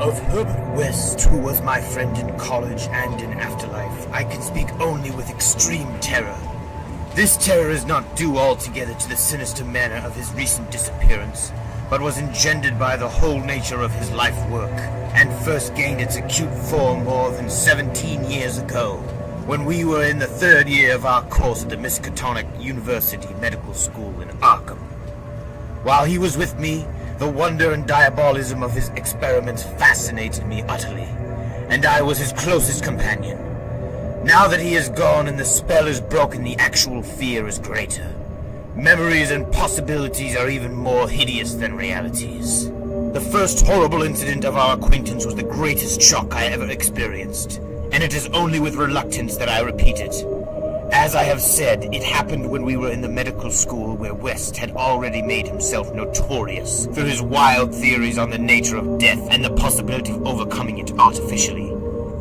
Of Herbert West, who was my friend in college and in afterlife, I can speak only with extreme terror. This terror is not due altogether to the sinister manner of his recent disappearance, but was engendered by the whole nature of his life work, and first gained its acute form more than 17 years ago, when we were in the third year of our course at the Miskatonic University Medical School in Arkham. While he was with me, the wonder and diabolism of his experiments fascinated me utterly, and I was his closest companion. Now that he is gone and the spell is broken, the actual fear is greater. Memories and possibilities are even more hideous than realities. The first horrible incident of our acquaintance was the greatest shock I ever experienced, and it is only with reluctance that I repeat it. As I have said, it happened when we were in the medical school where West had already made himself notorious through his wild theories on the nature of death and the possibility of overcoming it artificially.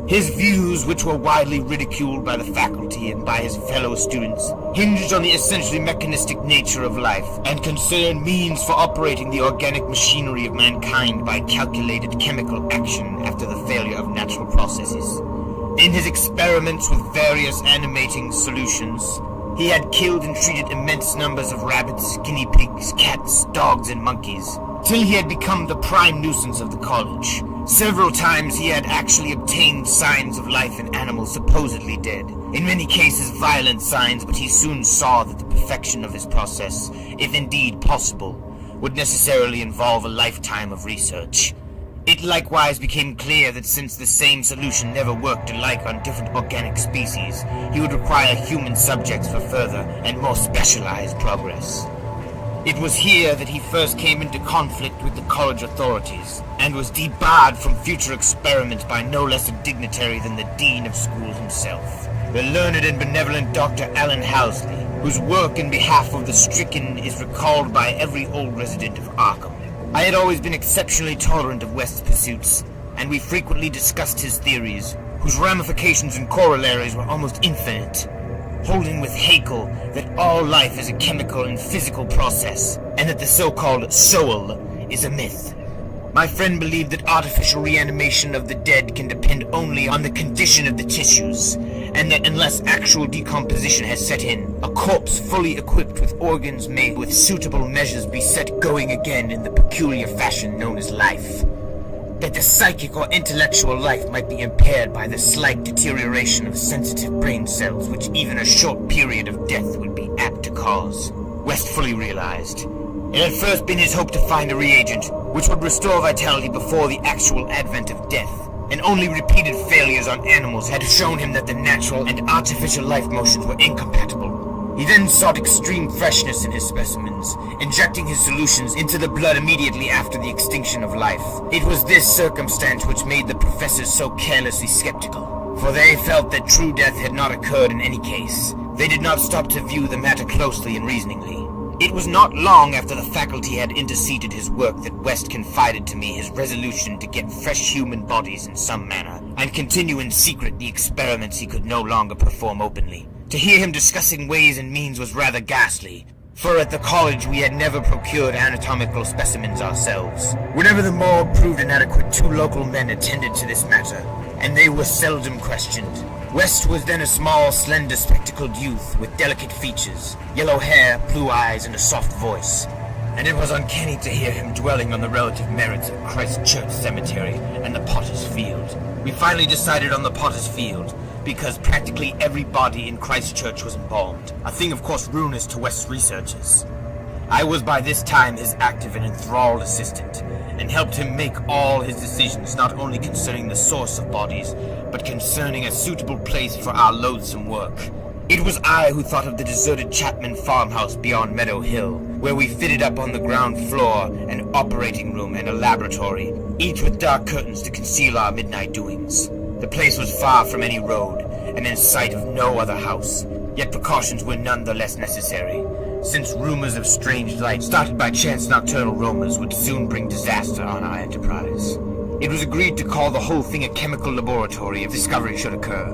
His views, which were widely ridiculed by the faculty and by his fellow students, hinged on the essentially mechanistic nature of life and concerned means for operating the organic machinery of mankind by calculated chemical action after the failure of natural processes. In his experiments with various animating solutions, he had killed and treated immense numbers of rabbits, guinea pigs, cats, dogs, and monkeys, till he had become the prime nuisance of the college. Several times he had actually obtained signs of life in animals supposedly dead, in many cases violent signs, but he soon saw that the perfection of his process, if indeed possible, would necessarily involve a lifetime of research. It likewise became clear that since the same solution never worked alike on different organic species, he would require human subjects for further and more specialized progress. It was here that he first came into conflict with the college authorities, and was debarred from future experiments by no less a dignitary than the dean of school himself, the learned and benevolent Dr. Allen Housley, whose work in behalf of the stricken is recalled by every old resident of Arkham. I had always been exceptionally tolerant of West's pursuits, and we frequently discussed his theories, whose ramifications and corollaries were almost infinite, holding with Haeckel that all life is a chemical and physical process, and that the so-called soul is a myth. My friend believed that artificial reanimation of the dead can depend only on the condition of the tissues, and that unless actual decomposition has set in, a corpse fully equipped with organs may with suitable measures be set going again in the peculiar fashion known as life. That the psychic or intellectual life might be impaired by the slight deterioration of sensitive brain cells which even a short period of death would be apt to cause, West fully realized. It had first been his hope to find a reagent which would restore vitality before the actual advent of death, and only repeated failures on animals had shown him that the natural and artificial life motions were incompatible. He then sought extreme freshness in his specimens, injecting his solutions into the blood immediately after the extinction of life. It was this circumstance which made the professors so carelessly skeptical, for they felt that true death had not occurred in any case. They did not stop to view the matter closely and reasoningly. It was not long after the faculty had interceded his work that West confided to me his resolution to get fresh human bodies in some manner, and continue in secret the experiments he could no longer perform openly. To hear him discussing ways and means was rather ghastly, for at the college we had never procured anatomical specimens ourselves. Whenever the morgue proved inadequate, 2 local men attended to this matter, and they were seldom questioned. West was then a small, slender, spectacled youth with delicate features, yellow hair, blue eyes, and a soft voice, and it was uncanny to hear him dwelling on the relative merits of Christ Church Cemetery and the Potter's Field. We finally decided on the Potter's Field, because practically every body in Christchurch was embalmed, a thing of course ruinous to West's researches. I was by this time his active and enthralled assistant, and helped him make all his decisions not only concerning the source of bodies, but concerning a suitable place for our loathsome work. It was I who thought of the deserted Chapman farmhouse beyond Meadow Hill, where we fitted up on the ground floor an operating room and a laboratory, each with dark curtains to conceal our midnight doings. The place was far from any road, and in sight of no other house, yet precautions were none the less necessary, since rumors of strange lights started by chance nocturnal roamers would soon bring disaster on our enterprise. It was agreed to call the whole thing a chemical laboratory if discovery should occur.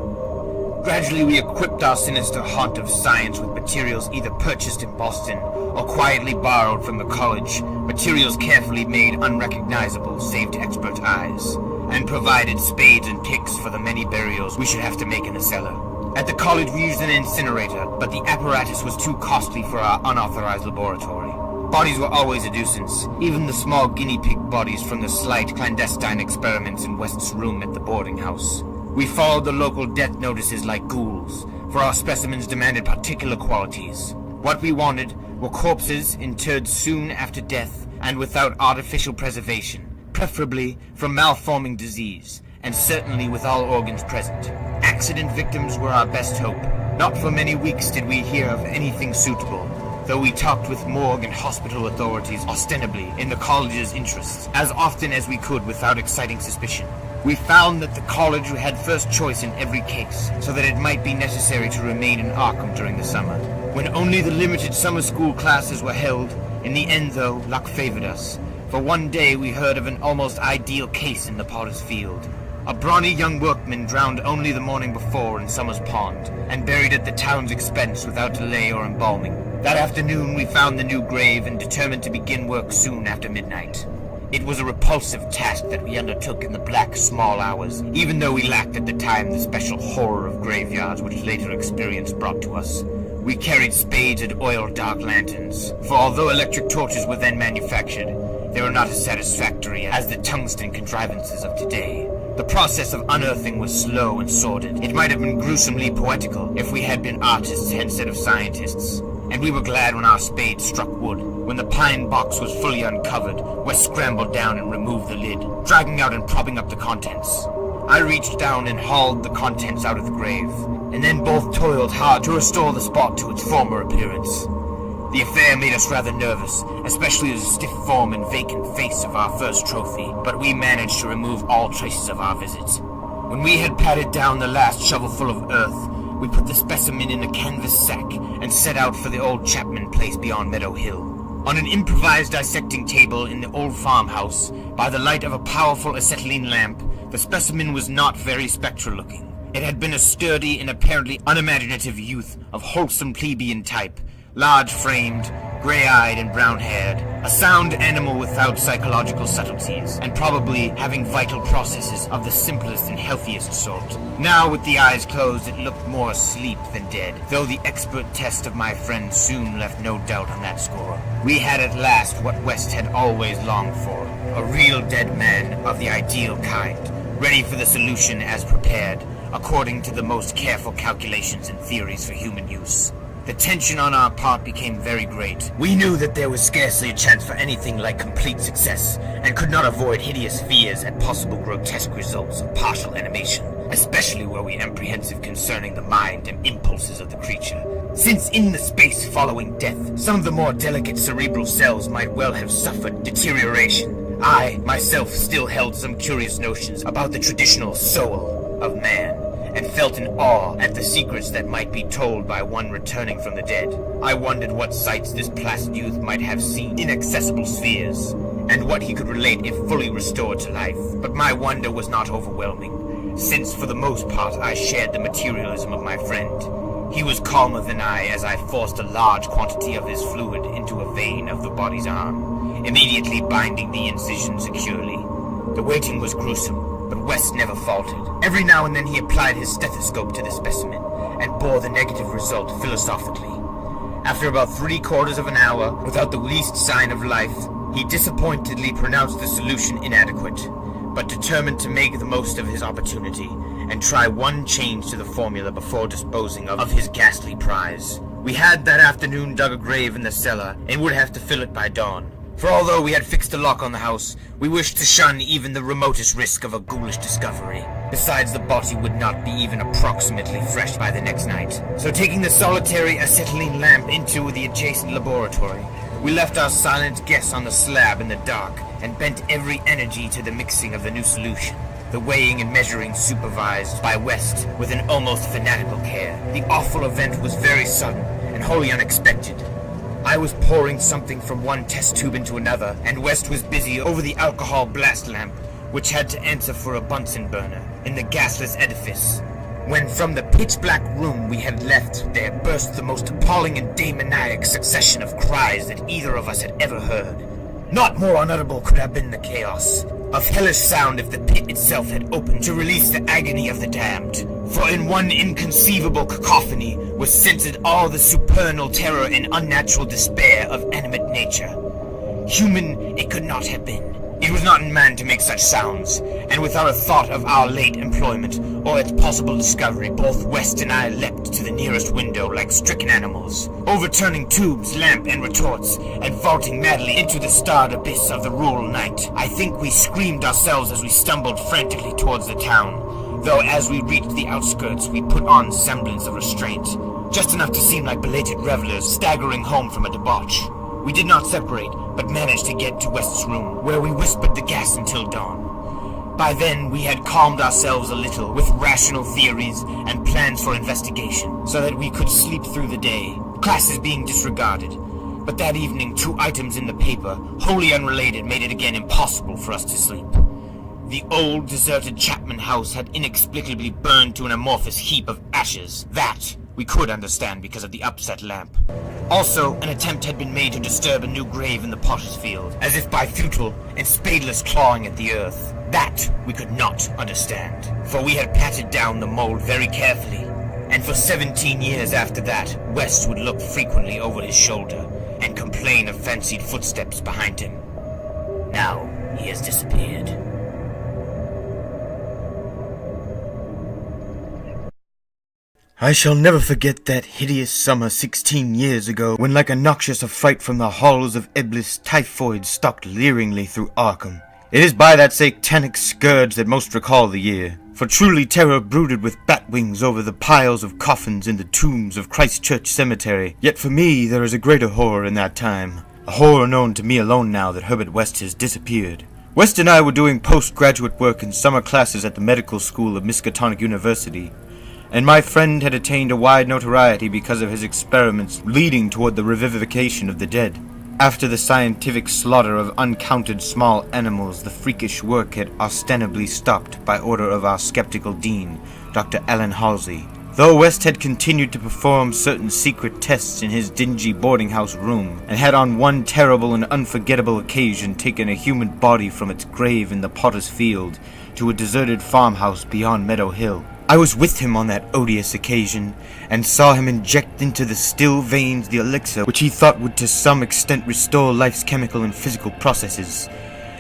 Gradually, we equipped our sinister haunt of science with materials either purchased in Boston or quietly borrowed from the college, materials carefully made unrecognizable save to expert eyes, and provided spades and picks for the many burials we should have to make in the cellar. At the college, we used an incinerator, but the apparatus was too costly for our unauthorized laboratory. Bodies were always a nuisance, even the small guinea pig bodies from the slight clandestine experiments in West's room at the boarding house. We followed the local death notices like ghouls, for our specimens demanded particular qualities. What we wanted were corpses interred soon after death and without artificial preservation, preferably from malforming disease, and certainly with all organs present. Accident victims were our best hope. Not for many weeks did we hear of anything suitable, though we talked with morgue and hospital authorities ostensibly in the college's interests, as often as we could without exciting suspicion. We found that the college had first choice in every case, so that it might be necessary to remain in Arkham during the summer. When only the limited summer school classes were held, in the end, though, luck favored us. For one day we heard of an almost ideal case in the Potter's Field. A brawny young workman drowned only the morning before in Summer's Pond, and buried at the town's expense without delay or embalming. That afternoon we found the new grave and determined to begin work soon after midnight. It was a repulsive task that we undertook in the black, small hours, even though we lacked at the time the special horror of graveyards which later experience brought to us. We carried spades and oiled dark lanterns, for although electric torches were then manufactured, they were not as satisfactory as the tungsten contrivances of today. The process of unearthing was slow and sordid. It might have been gruesomely poetical if we had been artists instead of scientists. And we were glad when our spades struck wood. When the pine box was fully uncovered, Wes scrambled down and removed the lid, dragging out and propping up the contents. I reached down and hauled the contents out of the grave, and then both toiled hard to restore the spot to its former appearance. The affair made us rather nervous, especially the stiff form and vacant face of our first trophy, but we managed to remove all traces of our visit. When we had patted down the last shovelful of earth, we put the specimen in a canvas sack and set out for the old Chapman place beyond Meadow Hill. On an improvised dissecting table in the old farmhouse, by the light of a powerful acetylene lamp, the specimen was not very spectral-looking. It had been a sturdy and apparently unimaginative youth of wholesome plebeian type, large-framed, gray-eyed and brown-haired, a sound animal without psychological subtleties, and probably having vital processes of the simplest and healthiest sort. Now, with the eyes closed, it looked more asleep than dead, though the expert test of my friend soon left no doubt on that score. We had at last what West had always longed for, a real dead man of the ideal kind, ready for the solution as prepared, according to the most careful calculations and theories for human use. The tension on our part became very great. We knew that there was scarcely a chance for anything like complete success, and could not avoid hideous fears at possible grotesque results of partial animation. Especially were we apprehensive concerning the mind and impulses of the creature, since in the space following death, some of the more delicate cerebral cells might well have suffered deterioration. I, myself, still held some curious notions about the traditional soul of man, and felt in awe at the secrets that might be told by one returning from the dead. I wondered what sights this placid youth might have seen in inaccessible spheres, and what he could relate if fully restored to life. But my wonder was not overwhelming, since for the most part I shared the materialism of my friend. He was calmer than I as I forced a large quantity of his fluid into a vein of the body's arm, immediately binding the incision securely. The waiting was gruesome, but West never faltered. Every now and then he applied his stethoscope to the specimen, and bore the negative result philosophically. After about 3/4 of an hour, without the least sign of life, he disappointedly pronounced the solution inadequate, but determined to make the most of his opportunity, and try one change to the formula before disposing of his ghastly prize. We had that afternoon dug a grave in the cellar, and would have to fill it by dawn. For although we had fixed a lock on the house, we wished to shun even the remotest risk of a ghoulish discovery. Besides, the body would not be even approximately fresh by the next night. So taking the solitary acetylene lamp into the adjacent laboratory, we left our silent guests on the slab in the dark, and bent every energy to the mixing of the new solution. The weighing and measuring supervised by West with an almost fanatical care. The awful event was very sudden, and wholly unexpected. I was pouring something from one test tube into another, and West was busy over the alcohol blast lamp, which had to answer for a Bunsen burner in the gasless edifice. when from the pitch-black room we had left there burst the most appalling and demoniac succession of cries that either of us had ever heard. Not more unutterable could have been the chaos of hellish sound if the pit itself had opened to release the agony of the damned. For in one inconceivable cacophony was centered all the supernal terror and unnatural despair of animate nature. Human it could not have been. It was not in man to make such sounds, and without a thought of our late employment or its possible discovery, both West and I leapt to the nearest window like stricken animals, overturning tubes, lamp, and retorts, and vaulting madly into the starred abyss of the rural night. I think we screamed ourselves as we stumbled frantically towards the town, though as we reached the outskirts we put on semblance of restraint, just enough to seem like belated revelers staggering home from a debauch. We did not separate, but managed to get to West's room, where we whispered the gas until dawn. By then, we had calmed ourselves a little with rational theories and plans for investigation, so that we could sleep through the day, classes being disregarded. But that evening, 2 items in the paper, wholly unrelated, made it again impossible for us to sleep. The old, deserted Chapman house had inexplicably burned to an amorphous heap of ashes. That we could understand because of the upset lamp. Also, an attempt had been made to disturb a new grave in the potter's field, as if by futile and spadeless clawing at the earth. That we could not understand, for we had patted down the mold very carefully, and for 17 years after that, West would look frequently over his shoulder and complain of fancied footsteps behind him. Now he has disappeared. I shall never forget that hideous summer 16 years ago, when like a noxious affright from the halls of Eblis, typhoid stalked leeringly through Arkham. It is by that satanic scourge that most recall the year, for truly terror brooded with bat wings over the piles of coffins in the tombs of Christchurch Cemetery. Yet for me there is a greater horror in that time, a horror known to me alone now that Herbert West has disappeared. West and I were doing postgraduate work in summer classes at the medical school of Miskatonic University, and my friend had attained a wide notoriety because of his experiments leading toward the revivification of the dead. After the scientific slaughter of uncounted small animals, the freakish work had ostensibly stopped by order of our skeptical dean, Dr. Allen Halsey. Though West had continued to perform certain secret tests in his dingy boarding house room, and had on one terrible and unforgettable occasion taken a human body from its grave in the Potter's Field to a deserted farmhouse beyond Meadow Hill. I was with him on that odious occasion, and saw him inject into the still veins the elixir which he thought would to some extent restore life's chemical and physical processes.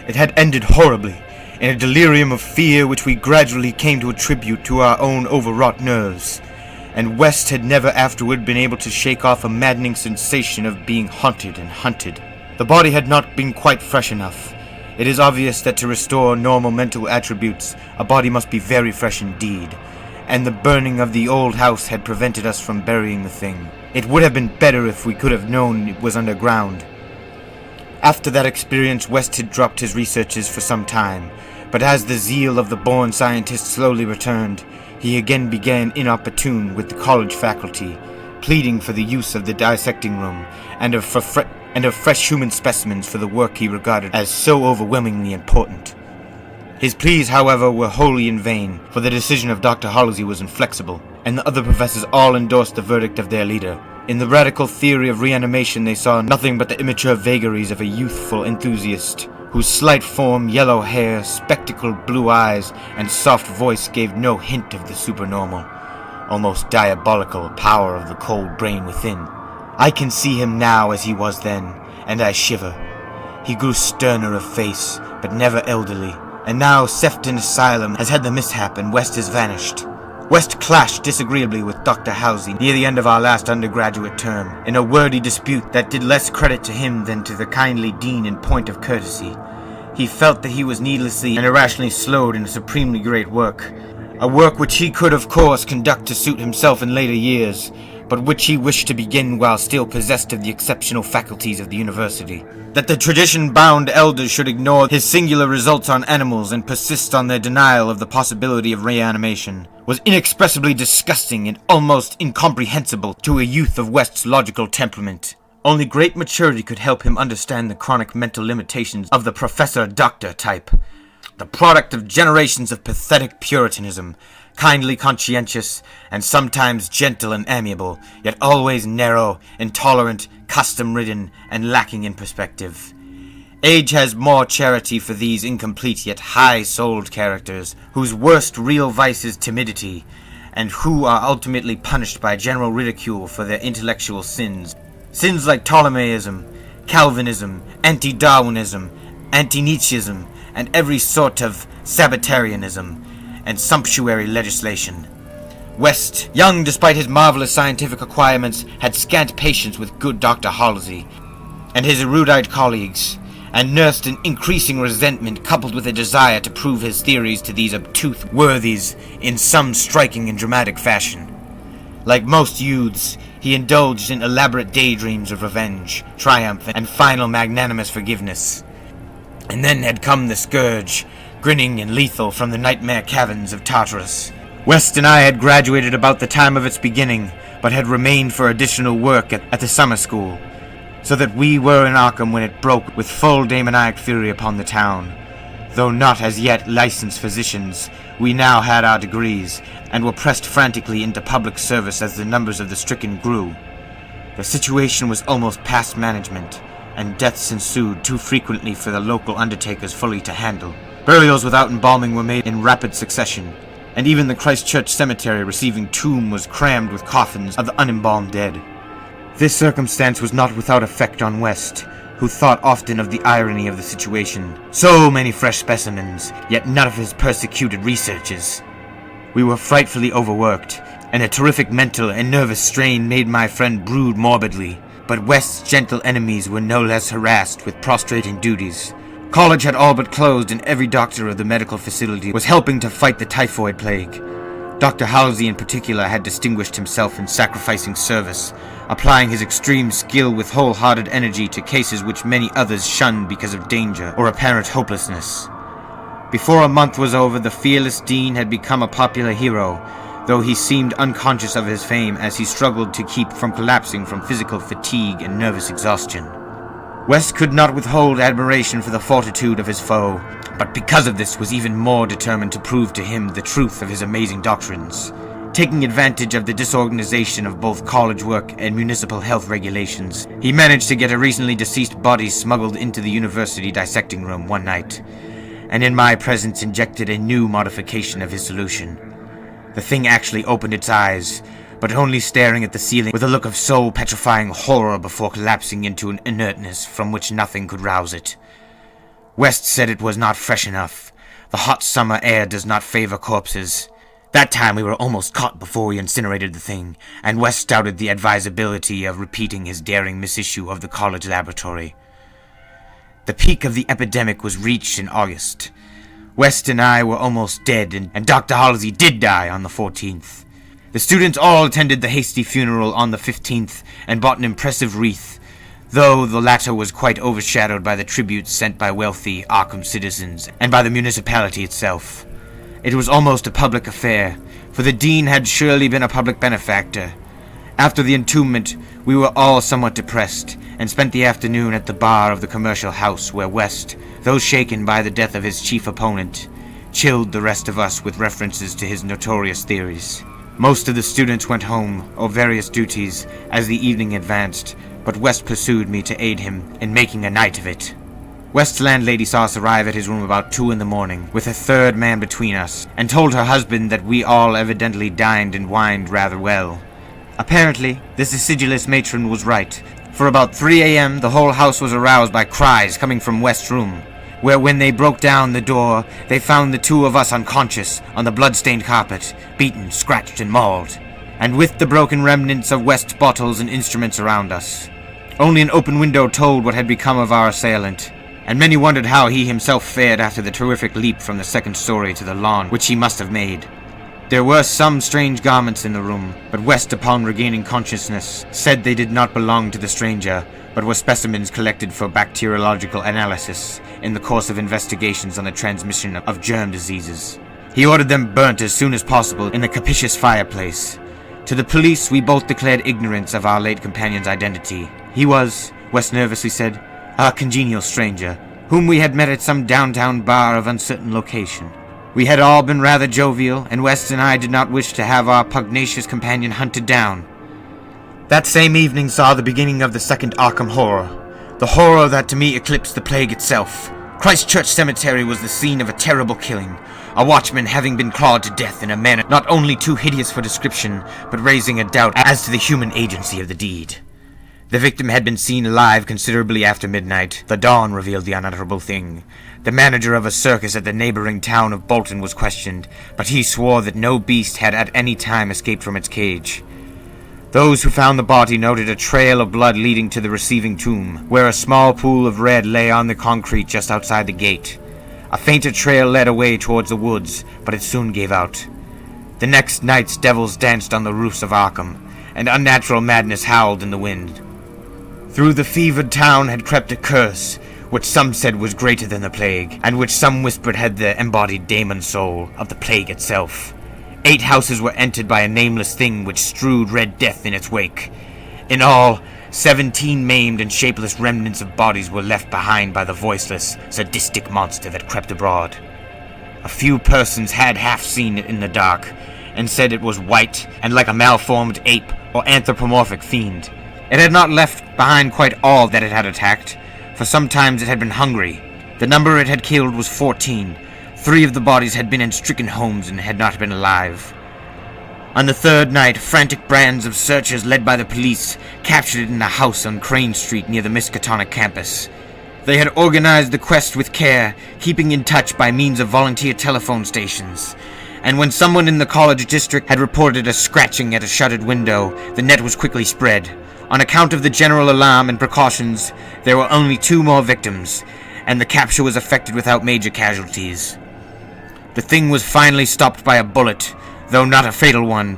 It had ended horribly, in a delirium of fear which we gradually came to attribute to our own overwrought nerves, and West had never afterward been able to shake off a maddening sensation of being haunted and hunted. The body had not been quite fresh enough. It is obvious that to restore normal mental attributes, a body must be very fresh indeed, and the burning of the old house had prevented us from burying the thing. It would have been better if we could have known it was underground. After that experience, West had dropped his researches for some time, but as the zeal of the born scientist slowly returned, he again began inopportune with the college faculty, pleading for the use of the dissecting room and of fresh human specimens for the work he regarded as so overwhelmingly important. His pleas, however, were wholly in vain, for the decision of Dr. Halsey was inflexible, and the other professors all endorsed the verdict of their leader. In the radical theory of reanimation they saw nothing but the immature vagaries of a youthful enthusiast, whose slight form, yellow hair, spectacled blue eyes, and soft voice gave no hint of the supernormal, almost diabolical power of the cold brain within. I can see him now as he was then, and I shiver. He grew sterner of face, but never elderly, and now Sefton Asylum has had the mishap and West has vanished. West clashed disagreeably with Dr. Halsey near the end of our last undergraduate term, in a wordy dispute that did less credit to him than to the kindly dean in point of courtesy. He felt that he was needlessly and irrationally slowed in a supremely great work, a work which he could of course conduct to suit himself in later years, but which he wished to begin while still possessed of the exceptional faculties of the university. That the tradition-bound elders should ignore his singular results on animals and persist on their denial of the possibility of reanimation was inexpressibly disgusting and almost incomprehensible to a youth of West's logical temperament. Only great maturity could help him understand the chronic mental limitations of the professor-doctor type, the product of generations of pathetic puritanism, kindly conscientious, and sometimes gentle and amiable, yet always narrow, intolerant, custom-ridden, and lacking in perspective. Age has more charity for these incomplete yet high-souled characters, whose worst real vice is timidity, and who are ultimately punished by general ridicule for their intellectual sins. Sins like Ptolemaism, Calvinism, anti-Darwinism, anti-Nietzscheism, and every sort of Sabbatarianism and sumptuary legislation. West, young despite his marvelous scientific acquirements, had scant patience with good Dr. Halsey and his erudite colleagues, and nursed an increasing resentment coupled with a desire to prove his theories to these obtuse worthies in some striking and dramatic fashion. Like most youths, he indulged in elaborate daydreams of revenge, triumph, and final magnanimous forgiveness. And then had come the scourge, grinning and lethal from the nightmare caverns of Tartarus. West and I had graduated about the time of its beginning, but had remained for additional work at the summer school, so that we were in Arkham when it broke with full demoniac fury upon the town. Though not as yet licensed physicians, we now had our degrees, and were pressed frantically into public service as the numbers of the stricken grew. The situation was almost past management, and deaths ensued too frequently for the local undertakers fully to handle. Burials without embalming were made in rapid succession, and even the Christchurch cemetery receiving tomb was crammed with coffins of the unembalmed dead. This circumstance was not without effect on West, who thought often of the irony of the situation. So many fresh specimens, yet none of his persecuted researches. We were frightfully overworked, and a terrific mental and nervous strain made my friend brood morbidly, but West's gentle enemies were no less harassed with prostrating duties. College had all but closed, and every doctor of the medical facility was helping to fight the typhoid plague. Dr. Halsey in particular had distinguished himself in sacrificing service, applying his extreme skill with wholehearted energy to cases which many others shunned because of danger or apparent hopelessness. Before a month was over, the fearless dean had become a popular hero, though he seemed unconscious of his fame as he struggled to keep from collapsing from physical fatigue and nervous exhaustion. West could not withhold admiration for the fortitude of his foe, but because of this was even more determined to prove to him the truth of his amazing doctrines. Taking advantage of the disorganization of both college work and municipal health regulations, he managed to get a recently deceased body smuggled into the university dissecting room one night, and in my presence injected a new modification of his solution. The thing actually opened its eyes, but only staring at the ceiling with a look of soul-petrifying horror before collapsing into an inertness from which nothing could rouse it. West said it was not fresh enough. The hot summer air does not favor corpses. That time we were almost caught before we incinerated the thing, and West doubted the advisability of repeating his daring misissue of the college laboratory. The peak of the epidemic was reached in August. West and I were almost dead, and Dr. Halsey did die on the 14th. The students all attended the hasty funeral on the 15th and bought an impressive wreath, though the latter was quite overshadowed by the tributes sent by wealthy Arkham citizens and by the municipality itself. It was almost a public affair, for the dean had surely been a public benefactor. After the entombment, we were all somewhat depressed, and spent the afternoon at the bar of the commercial house where West, though shaken by the death of his chief opponent, chilled the rest of us with references to his notorious theories. Most of the students went home, or various duties, as the evening advanced, but West pursued me to aid him in making a night of it. West's landlady saw us arrive at his room about 2 a.m, with a third man between us, and told her husband that we all evidently dined and wined rather well. Apparently, this acidulous matron was right, for about 3 a.m. the whole house was aroused by cries coming from West's room, where when they broke down the door, they found the two of us unconscious on the blood-stained carpet, beaten, scratched, and mauled, and with the broken remnants of West's bottles and instruments around us. Only an open window told what had become of our assailant, and many wondered how he himself fared after the terrific leap from the second story to the lawn, which he must have made. There were some strange garments in the room, but West, upon regaining consciousness, said they did not belong to the stranger, but were specimens collected for bacteriological analysis in the course of investigations on the transmission of germ diseases. He ordered them burnt as soon as possible in the capacious fireplace. To the police, we both declared ignorance of our late companion's identity. He was, West nervously said, a congenial stranger, whom we had met at some downtown bar of uncertain location. We had all been rather jovial, and West and I did not wish to have our pugnacious companion hunted down. That same evening saw the beginning of the second Arkham horror. The horror that to me eclipsed the plague itself. Christchurch Cemetery was the scene of a terrible killing, a watchman having been clawed to death in a manner not only too hideous for description, but raising a doubt as to the human agency of the deed. The victim had been seen alive considerably after midnight. The dawn revealed the unutterable thing. The manager of a circus at the neighboring town of Bolton was questioned, but he swore that no beast had at any time escaped from its cage. Those who found the body noted a trail of blood leading to the receiving tomb, where a small pool of red lay on the concrete just outside the gate. A fainter trail led away towards the woods, but it soon gave out. The next night's devils danced on the roofs of Arkham, and unnatural madness howled in the wind. Through the fevered town had crept a curse, which some said was greater than the plague, and which some whispered had the embodied daemon soul of the plague itself. 8 houses were entered by a nameless thing which strewed red death in its wake. In all, 17 maimed and shapeless remnants of bodies were left behind by the voiceless, sadistic monster that crept abroad. A few persons had half seen it in the dark, and said it was white and like a malformed ape or anthropomorphic fiend. It had not left behind quite all that it had attacked, for sometimes it had been hungry. The number it had killed was 14. 3 of the bodies had been in stricken homes and had not been alive. On the 3rd night, frantic bands of searchers led by the police captured it in a house on Crane Street near the Miskatonic campus. They had organized the quest with care, keeping in touch by means of volunteer telephone stations. And when someone in the college district had reported a scratching at a shuttered window, the net was quickly spread. On account of the general alarm and precautions, there were only 2 more victims, and the capture was effected without major casualties. The thing was finally stopped by a bullet, though not a fatal one,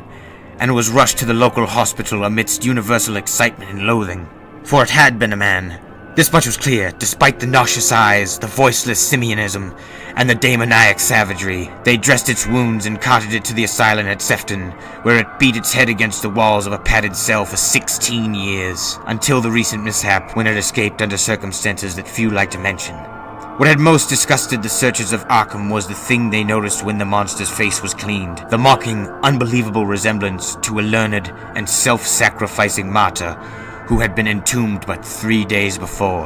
and was rushed to the local hospital amidst universal excitement and loathing. For it had been a man. This much was clear, despite the nauseous eyes, the voiceless simianism, and the demoniac savagery. They dressed its wounds and carted it to the asylum at Sefton, where it beat its head against the walls of a padded cell for 16 years, until the recent mishap, when it escaped under circumstances that few like to mention. What had most disgusted the searchers of Arkham was the thing they noticed when the monster's face was cleaned, the mocking, unbelievable resemblance to a learned and self-sacrificing martyr who had been entombed but 3 days before,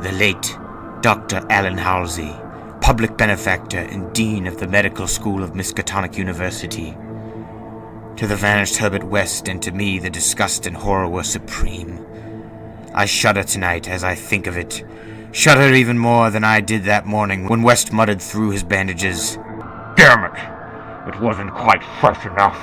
the late Dr. Allen Halsey, public benefactor and dean of the medical school of Miskatonic University. To the vanished Herbert West and to me the disgust and horror were supreme. I shudder tonight as I think of it, shudder even more than I did that morning when West muttered through his bandages, "Damn it! It wasn't quite fresh enough."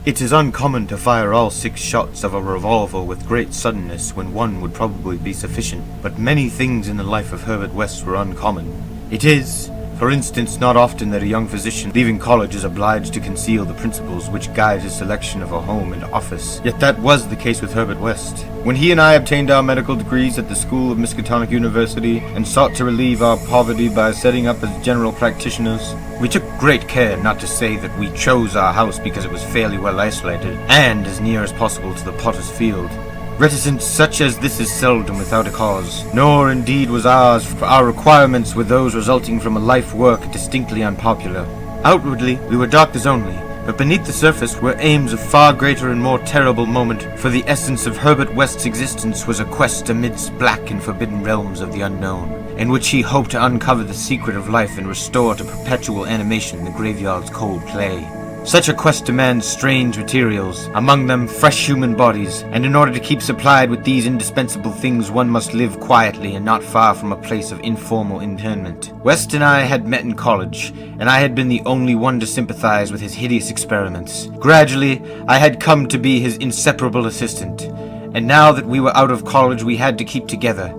It is uncommon to fire all 6 shots of a revolver with great suddenness when one would probably be sufficient, but many things in the life of Herbert West were uncommon. It is, for instance, not often that a young physician leaving college is obliged to conceal the principles which guide his selection of a home and office. Yet that was the case with Herbert West. When he and I obtained our medical degrees at the school of Miskatonic University and sought to relieve our poverty by setting up as general practitioners, we took great care not to say that we chose our house because it was fairly well isolated and as near as possible to the potter's field. Reticence such as this is seldom without a cause, nor indeed was ours, for our requirements were those resulting from a life work distinctly unpopular. Outwardly, we were doctors only, but beneath the surface were aims of far greater and more terrible moment, for the essence of Herbert West's existence was a quest amidst black and forbidden realms of the unknown, in which he hoped to uncover the secret of life and restore to perpetual animation the graveyard's cold clay. Such a quest demands strange materials, among them fresh human bodies, and in order to keep supplied with these indispensable things one must live quietly and not far from a place of informal internment. West and I had met in college, and I had been the only one to sympathize with his hideous experiments. Gradually, I had come to be his inseparable assistant, and now that we were out of college we had to keep together.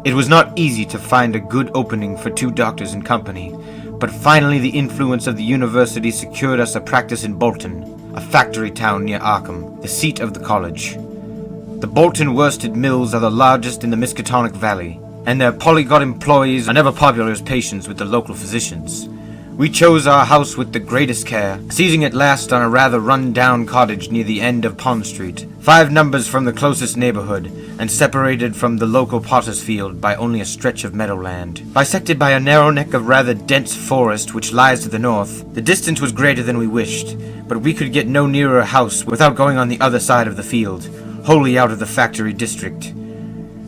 It was not easy to find a good opening for 2 doctors in company, but finally the influence of the university secured us a practice in Bolton, a factory town near Arkham, the seat of the college. The Bolton worsted mills are the largest in the Miskatonic Valley, and their polyglot employees are never popular as patients with the local physicians. We chose our house with the greatest care, seizing at last on a rather run-down cottage near the end of Pond Street, 5 numbers from the closest neighborhood, and separated from the local potter's field by only a stretch of meadowland. Bisected by a narrow neck of rather dense forest which lies to the north, the distance was greater than we wished, but we could get no nearer a house without going on the other side of the field, wholly out of the factory district.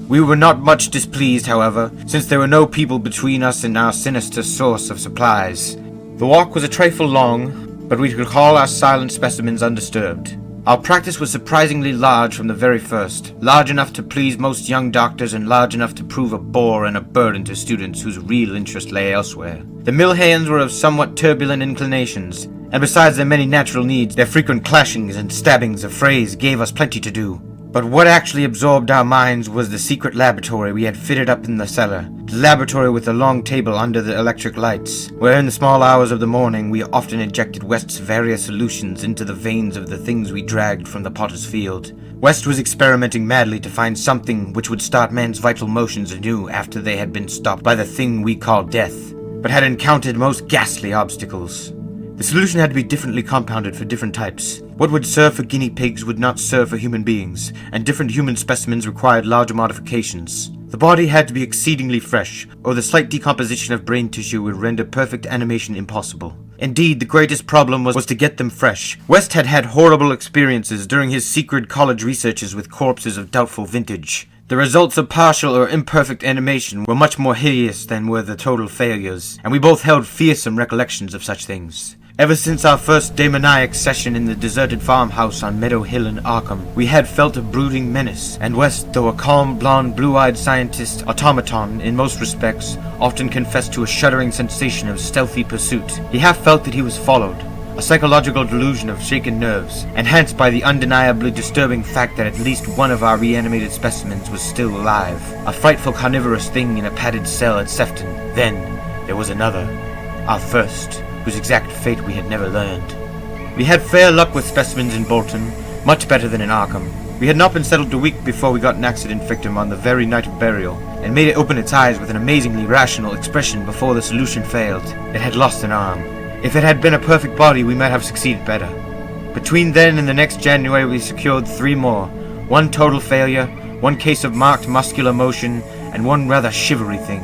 We were not much displeased, however, since there were no people between us and our sinister source of supplies. The walk was a trifle long, but we could call our silent specimens undisturbed. Our practice was surprisingly large from the very first, large enough to please most young doctors and large enough to prove a bore and a burden to students whose real interest lay elsewhere. The mill hands were of somewhat turbulent inclinations, and besides their many natural needs, their frequent clashings and stabbings of phrase gave us plenty to do. But what actually absorbed our minds was the secret laboratory we had fitted up in the cellar. The laboratory with the long table under the electric lights, where in the small hours of the morning we often injected West's various solutions into the veins of the things we dragged from the potter's field. West was experimenting madly to find something which would start man's vital motions anew after they had been stopped by the thing we called death, but had encountered most ghastly obstacles. The solution had to be differently compounded for different types. What would serve for guinea pigs would not serve for human beings, and different human specimens required larger modifications. The body had to be exceedingly fresh, or the slight decomposition of brain tissue would render perfect animation impossible. Indeed, the greatest problem was to get them fresh. West had had horrible experiences during his secret college researches with corpses of doubtful vintage. The results of partial or imperfect animation were much more hideous than were the total failures, and we both held fearsome recollections of such things. Ever since our first demoniac session in the deserted farmhouse on Meadow Hill in Arkham, we had felt a brooding menace, and West, though a calm, blonde, blue-eyed scientist automaton in most respects, often confessed to a shuddering sensation of stealthy pursuit. He half felt that he was followed, a psychological delusion of shaken nerves, enhanced by the undeniably disturbing fact that at least one of our reanimated specimens was still alive, a frightful carnivorous thing in a padded cell at Sefton. Then there was another, our first, whose exact fate we had never learned. We had fair luck with specimens in Bolton, much better than in Arkham. We had not been settled a week before we got an accident victim on the very night of burial, and made it open its eyes with an amazingly rational expression before the solution failed. It had lost an arm. If it had been a perfect body, we might have succeeded better. Between then and the next January, we secured 3 more. 1 total failure, 1 case of marked muscular motion, and 1 rather shivery thing.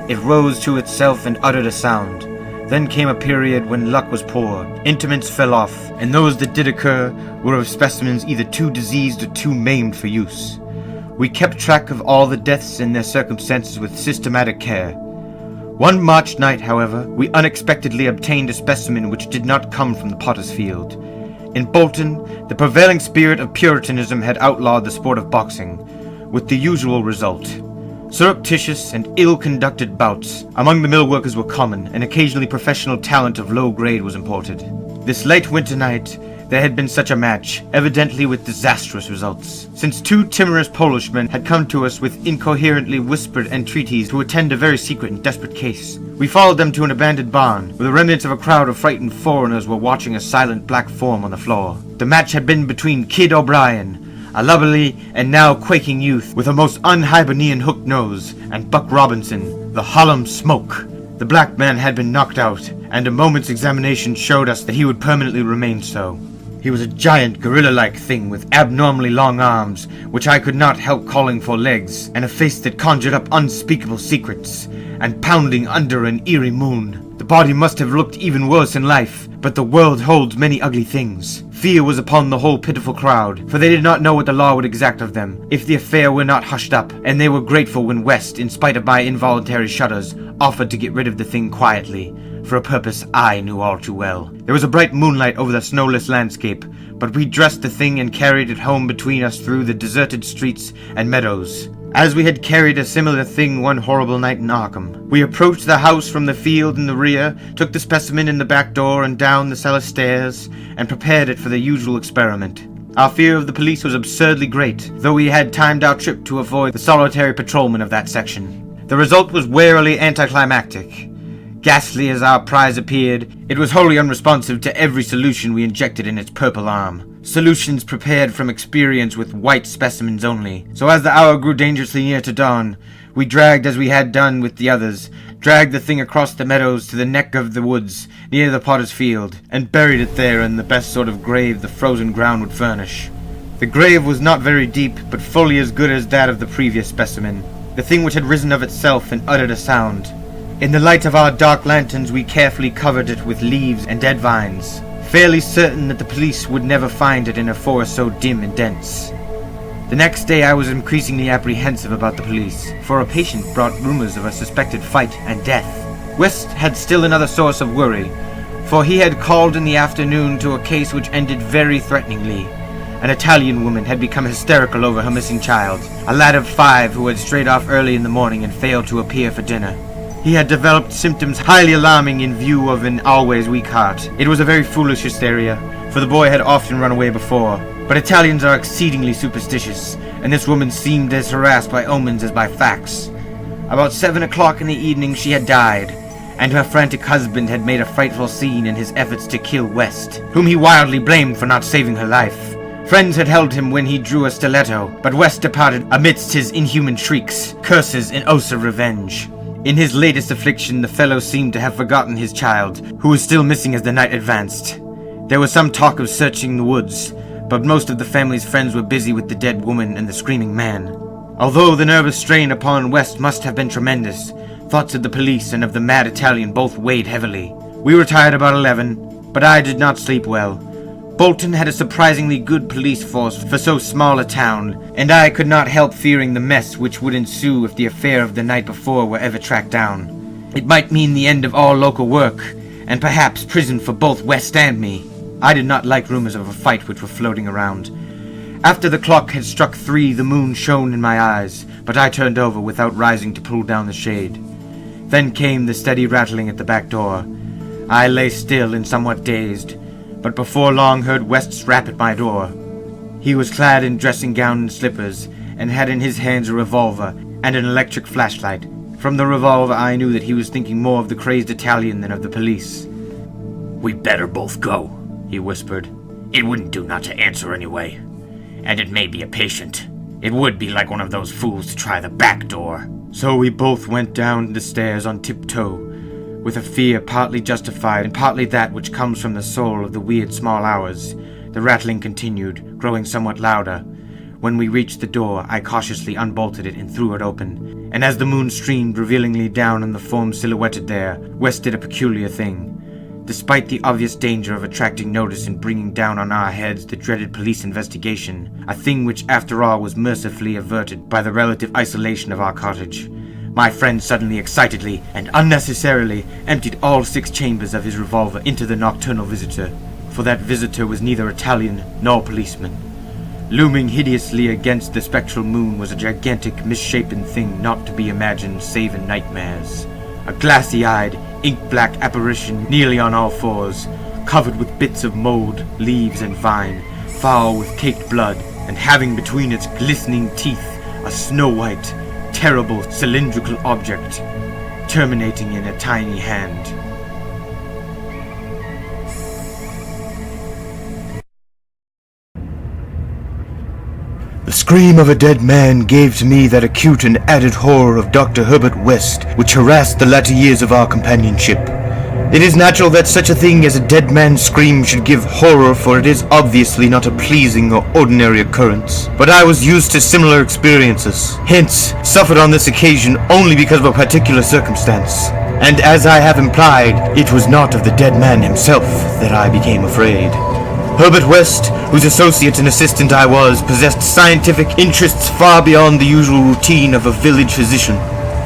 It rose to itself and uttered a sound. Then came a period when luck was poor, intimates fell off, and those that did occur were of specimens either too diseased or too maimed for use. We kept track of all the deaths and their circumstances with systematic care. One March night, however, we unexpectedly obtained a specimen which did not come from the potter's field. In Bolton, the prevailing spirit of Puritanism had outlawed the sport of boxing, with the usual result. Surreptitious and ill-conducted bouts among the mill workers were common, and occasionally professional talent of low grade was imported. This late winter night, there had been such a match, evidently with disastrous results. Since 2 timorous Polishmen had come to us with incoherently whispered entreaties to attend a very secret and desperate case, we followed them to an abandoned barn, where the remnants of a crowd of frightened foreigners were watching a silent black form on the floor. The match had been between Kid O'Brien, a lubberly and now quaking youth with a most un-Hibernian hooked nose, and Buck Robinson, the Harlem Smoke. The black man had been knocked out, and a moment's examination showed us that he would permanently remain so. He was a giant gorilla-like thing with abnormally long arms, which I could not help calling for legs, and a face that conjured up unspeakable secrets, and pounding under an eerie moon. The body must have looked even worse in life, but the world holds many ugly things. Fear was upon the whole pitiful crowd, for they did not know what the law would exact of them, if the affair were not hushed up, and they were grateful when West, in spite of my involuntary shudders, offered to get rid of the thing quietly, for a purpose I knew all too well. There was a bright moonlight over the snowless landscape, but we dressed the thing and carried it home between us through the deserted streets and meadows, as we had carried a similar thing one horrible night in Arkham. We approached the house from the field in the rear, took the specimen in the back door and down the cellar stairs, and prepared it for the usual experiment. Our fear of the police was absurdly great, though we had timed our trip to avoid the solitary patrolman of that section. The result was warily anticlimactic. Ghastly as our prize appeared, it was wholly unresponsive to every solution we injected in its purple arm. Solutions prepared from experience with white specimens only. So as the hour grew dangerously near to dawn, we dragged, as we had done with the others, dragged the thing across the meadows to the neck of the woods, near the potter's field, and buried it there in the best sort of grave the frozen ground would furnish. The grave was not very deep, but fully as good as that of the previous specimen, the thing which had risen of itself and uttered a sound. In the light of our dark lanterns we carefully covered it with leaves and dead vines, fairly certain that the police would never find it in a forest so dim and dense. The next day I was increasingly apprehensive about the police, for a patient brought rumors of a suspected fight and death. West had still another source of worry, for he had called in the afternoon to a case which ended very threateningly. An Italian woman had become hysterical over her missing child, a lad of 5 who had strayed off early in the morning and failed to appear for dinner. He had developed symptoms highly alarming in view of an always weak heart. It was a very foolish hysteria, for the boy had often run away before. But Italians are exceedingly superstitious, and this woman seemed as harassed by omens as by facts. About 7 o'clock in the evening she had died, and her frantic husband had made a frightful scene in his efforts to kill West, whom he wildly blamed for not saving her life. Friends had held him when he drew a stiletto, but West departed amidst his inhuman shrieks, curses, and oaths of revenge. In his latest affliction, the fellow seemed to have forgotten his child, who was still missing as the night advanced. There was some talk of searching the woods, but most of the family's friends were busy with the dead woman and the screaming man. Although the nervous strain upon West must have been tremendous, thoughts of the police and of the mad Italian both weighed heavily. We retired about 11, but I did not sleep well. Bolton had a surprisingly good police force for so small a town, and I could not help fearing the mess which would ensue if the affair of the night before were ever tracked down. It might mean the end of all local work, and perhaps prison for both West and me. I did not like rumors of a fight which were floating around. After the clock had struck 3, the moon shone in my eyes, but I turned over without rising to pull down the shade. Then came the steady rattling at the back door. I lay still and somewhat dazed, but before long heard West's rap at my door. He was clad in dressing gown and slippers, and had in his hands a revolver and an electric flashlight. From the revolver I knew that he was thinking more of the crazed Italian than of the police. "We'd better both go," he whispered. "It wouldn't do not to answer anyway. And it may be a patient. It would be like one of those fools to try the back door." So we both went down the stairs on tiptoe, with a fear partly justified and partly that which comes from the soul of the weird small hours. The rattling continued, growing somewhat louder. When we reached the door, I cautiously unbolted it and threw it open, and as the moon streamed revealingly down on the form silhouetted there, West did a peculiar thing. Despite the obvious danger of attracting notice and bringing down on our heads the dreaded police investigation, a thing which after all was mercifully averted by the relative isolation of our cottage, my friend suddenly, excitedly, and unnecessarily emptied all 6 chambers of his revolver into the nocturnal visitor, for that visitor was neither Italian nor policeman. Looming hideously against the spectral moon was a gigantic, misshapen thing not to be imagined save in nightmares. A glassy-eyed, ink-black apparition nearly on all 4s, covered with bits of mold, leaves, and vine, foul with caked blood, and having between its glistening teeth a snow-white, terrible cylindrical object, terminating in a tiny hand. The scream of a dead man gave to me that acute and added horror of Dr. Herbert West, which harassed the latter years of our companionship. It is natural that such a thing as a dead man's scream should give horror, for it is obviously not a pleasing or ordinary occurrence. But I was used to similar experiences, hence suffered on this occasion only because of a particular circumstance. And as I have implied, it was not of the dead man himself that I became afraid. Herbert West, whose associate and assistant I was, possessed scientific interests far beyond the usual routine of a village physician.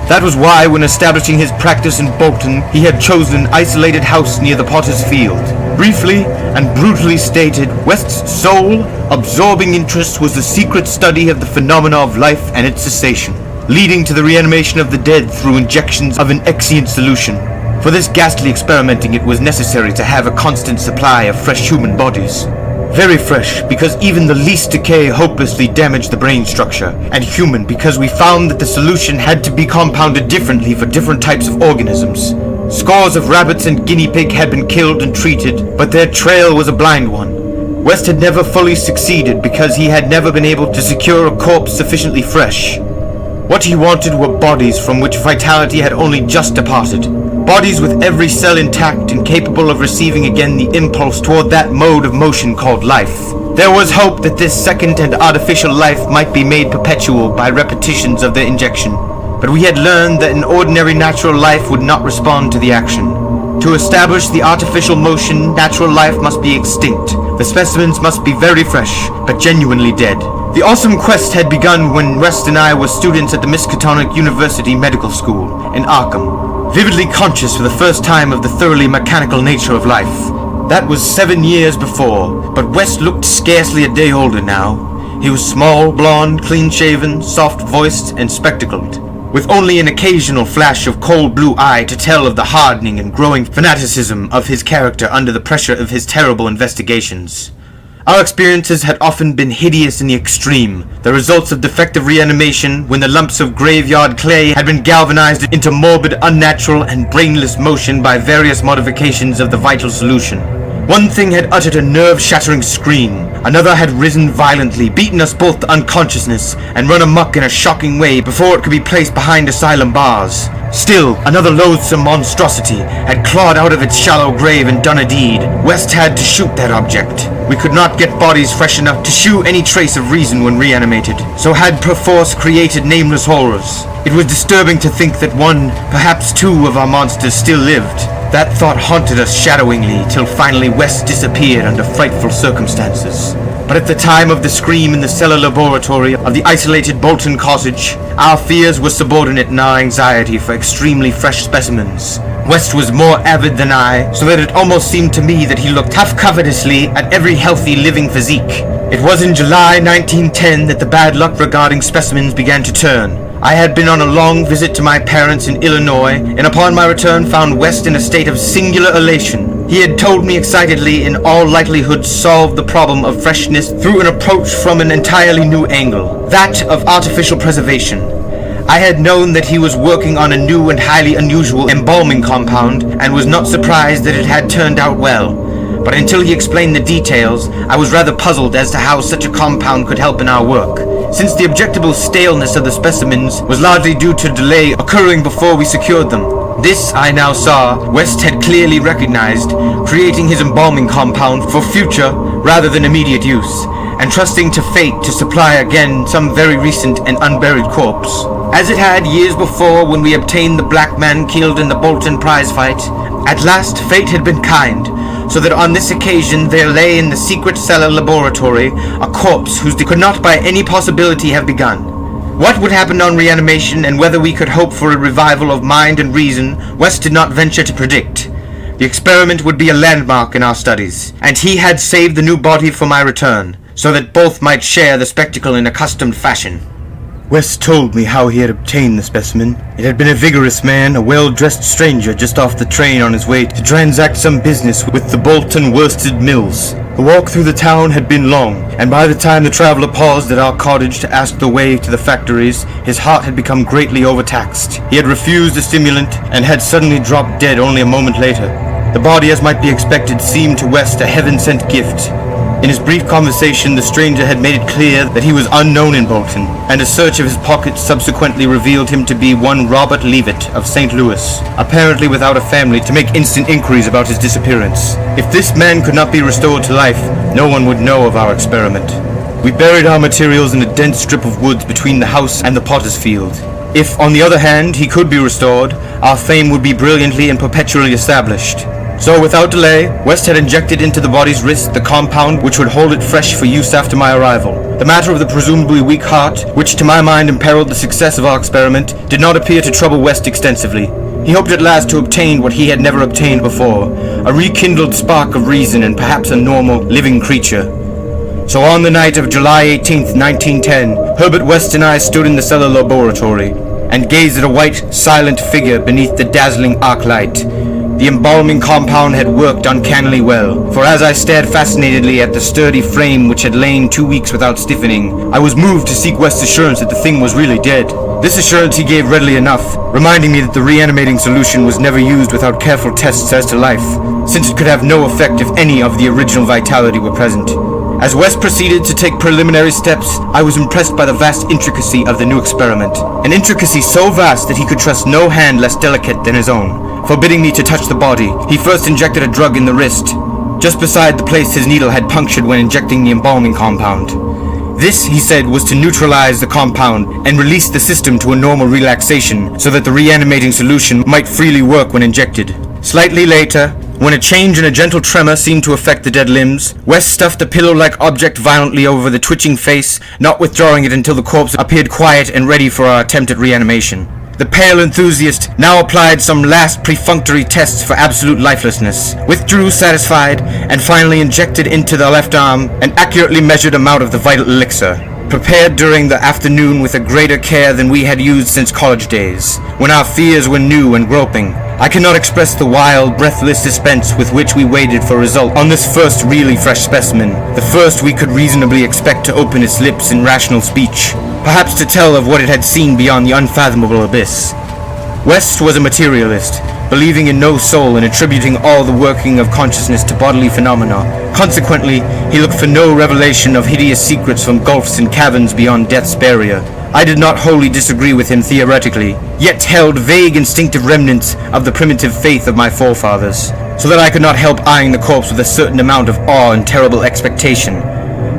That was why, when establishing his practice in Bolton, he had chosen an isolated house near the Potter's Field. Briefly and brutally stated, West's sole, absorbing interest was the secret study of the phenomena of life and its cessation, leading to the reanimation of the dead through injections of an exient solution. For this ghastly experimenting it was necessary to have a constant supply of fresh human bodies. Very fresh, because even the least decay hopelessly damaged the brain structure, and human because we found that the solution had to be compounded differently for different types of organisms. Scores of rabbits and guinea pig had been killed and treated, but their trail was a blind one. West had never fully succeeded because he had never been able to secure a corpse sufficiently fresh. What he wanted were bodies from which vitality had only just departed. Bodies with every cell intact and capable of receiving again the impulse toward that mode of motion called life. There was hope that this second and artificial life might be made perpetual by repetitions of the injection. But we had learned that an ordinary natural life would not respond to the action. To establish the artificial motion, natural life must be extinct. The specimens must be very fresh, but genuinely dead. The awesome quest had begun when West and I were students at the Miskatonic University Medical School in Arkham, vividly conscious for the first time of the thoroughly mechanical nature of life. That was 7 years before, but West looked scarcely a day older now. He was small, blonde, clean-shaven, soft-voiced, and spectacled, with only an occasional flash of cold blue eye to tell of the hardening and growing fanaticism of his character under the pressure of his terrible investigations. Our experiences had often been hideous in the extreme, the results of defective reanimation when the lumps of graveyard clay had been galvanized into morbid, unnatural, and brainless motion by various modifications of the vital solution. One thing had uttered a nerve-shattering scream, another had risen violently, beaten us both to unconsciousness, and run amok in a shocking way before it could be placed behind asylum bars. Still, another loathsome monstrosity had clawed out of its shallow grave and done a deed. West had to shoot that object. We could not get bodies fresh enough to shew any trace of reason when reanimated, so had perforce created nameless horrors. It was disturbing to think that one, perhaps two of our monsters still lived. That thought haunted us shadowingly till finally West disappeared under frightful circumstances. But at the time of the scream in the cellar laboratory of the isolated Bolton cottage, our fears were subordinate in our anxiety for extremely fresh specimens. West was more avid than I, so that it almost seemed to me that he looked half covetously at every healthy living physique. It was in July 1910 that the bad luck regarding specimens began to turn. I had been on a long visit to my parents in Illinois, and upon my return found West in a state of singular elation. He had told me excitedly in all likelihood solved the problem of freshness through an approach from an entirely new angle, that of artificial preservation. I had known that he was working on a new and highly unusual embalming compound, and was not surprised that it had turned out well. But until he explained the details, I was rather puzzled as to how such a compound could help in our work, since the objectable staleness of the specimens was largely due to delay occurring before we secured them. This, I now saw, West had clearly recognized, creating his embalming compound for future rather than immediate use, and trusting to fate to supply again some very recent and unburied corpse. As it had years before when we obtained the black man killed in the Bolton prize fight, at last fate had been kind, so that on this occasion there lay in the secret cellar laboratory a corpse whose decay could not by any possibility have begun. What would happen on reanimation, and whether we could hope for a revival of mind and reason, West did not venture to predict. The experiment would be a landmark in our studies, and he had saved the new body for my return, so that both might share the spectacle in accustomed fashion. West told me how he had obtained the specimen. It had been a vigorous man, a well-dressed stranger just off the train on his way to transact some business with the Bolton worsted mills. The walk through the town had been long, and by the time the traveler paused at our cottage to ask the way to the factories, his heart had become greatly overtaxed. He had refused the stimulant, and had suddenly dropped dead only a moment later. The body, as might be expected, seemed to West a heaven-sent gift. In his brief conversation, the stranger had made it clear that he was unknown in Bolton, and a search of his pockets subsequently revealed him to be one Robert Leavitt of St. Louis, apparently without a family to make instant inquiries about his disappearance. If this man could not be restored to life, no one would know of our experiment. We buried our materials in a dense strip of woods between the house and the potter's field. If, on the other hand, he could be restored, our fame would be brilliantly and perpetually established. So, without delay, West had injected into the body's wrist the compound which would hold it fresh for use after my arrival. The matter of the presumably weak heart, which to my mind imperiled the success of our experiment, did not appear to trouble West extensively. He hoped at last to obtain what he had never obtained before, a rekindled spark of reason and perhaps a normal, living creature. So on the night of July 18th, 1910, Herbert West and I stood in the cellar laboratory, and gazed at a white, silent figure beneath the dazzling arc light. The embalming compound had worked uncannily well, for as I stared fascinatedly at the sturdy frame which had lain 2 weeks without stiffening, I was moved to seek West's assurance that the thing was really dead. This assurance he gave readily enough, reminding me that the reanimating solution was never used without careful tests as to life, since it could have no effect if any of the original vitality were present. As West proceeded to take preliminary steps, I was impressed by the vast intricacy of the new experiment. An intricacy so vast that he could trust no hand less delicate than his own. Forbidding me to touch the body, he first injected a drug in the wrist, just beside the place his needle had punctured when injecting the embalming compound. This, he said, was to neutralize the compound and release the system to a normal relaxation so that the reanimating solution might freely work when injected. Slightly later, when a change and a gentle tremor seemed to affect the dead limbs, West stuffed a pillow-like object violently over the twitching face, not withdrawing it until the corpse appeared quiet and ready for our attempt at reanimation. The pale enthusiast now applied some last perfunctory tests for absolute lifelessness, withdrew satisfied, and finally injected into the left arm an accurately measured amount of the vital elixir, prepared during the afternoon with a greater care than we had used since college days, when our fears were new and groping. I cannot express the wild, breathless suspense with which we waited for result on this first really fresh specimen, the first we could reasonably expect to open its lips in rational speech, perhaps to tell of what it had seen beyond the unfathomable abyss. West was a materialist, believing in no soul and attributing all the working of consciousness to bodily phenomena. Consequently, he looked for no revelation of hideous secrets from gulfs and caverns beyond death's barrier. I did not wholly disagree with him theoretically, yet held vague instinctive remnants of the primitive faith of my forefathers, so that I could not help eyeing the corpse with a certain amount of awe and terrible expectation.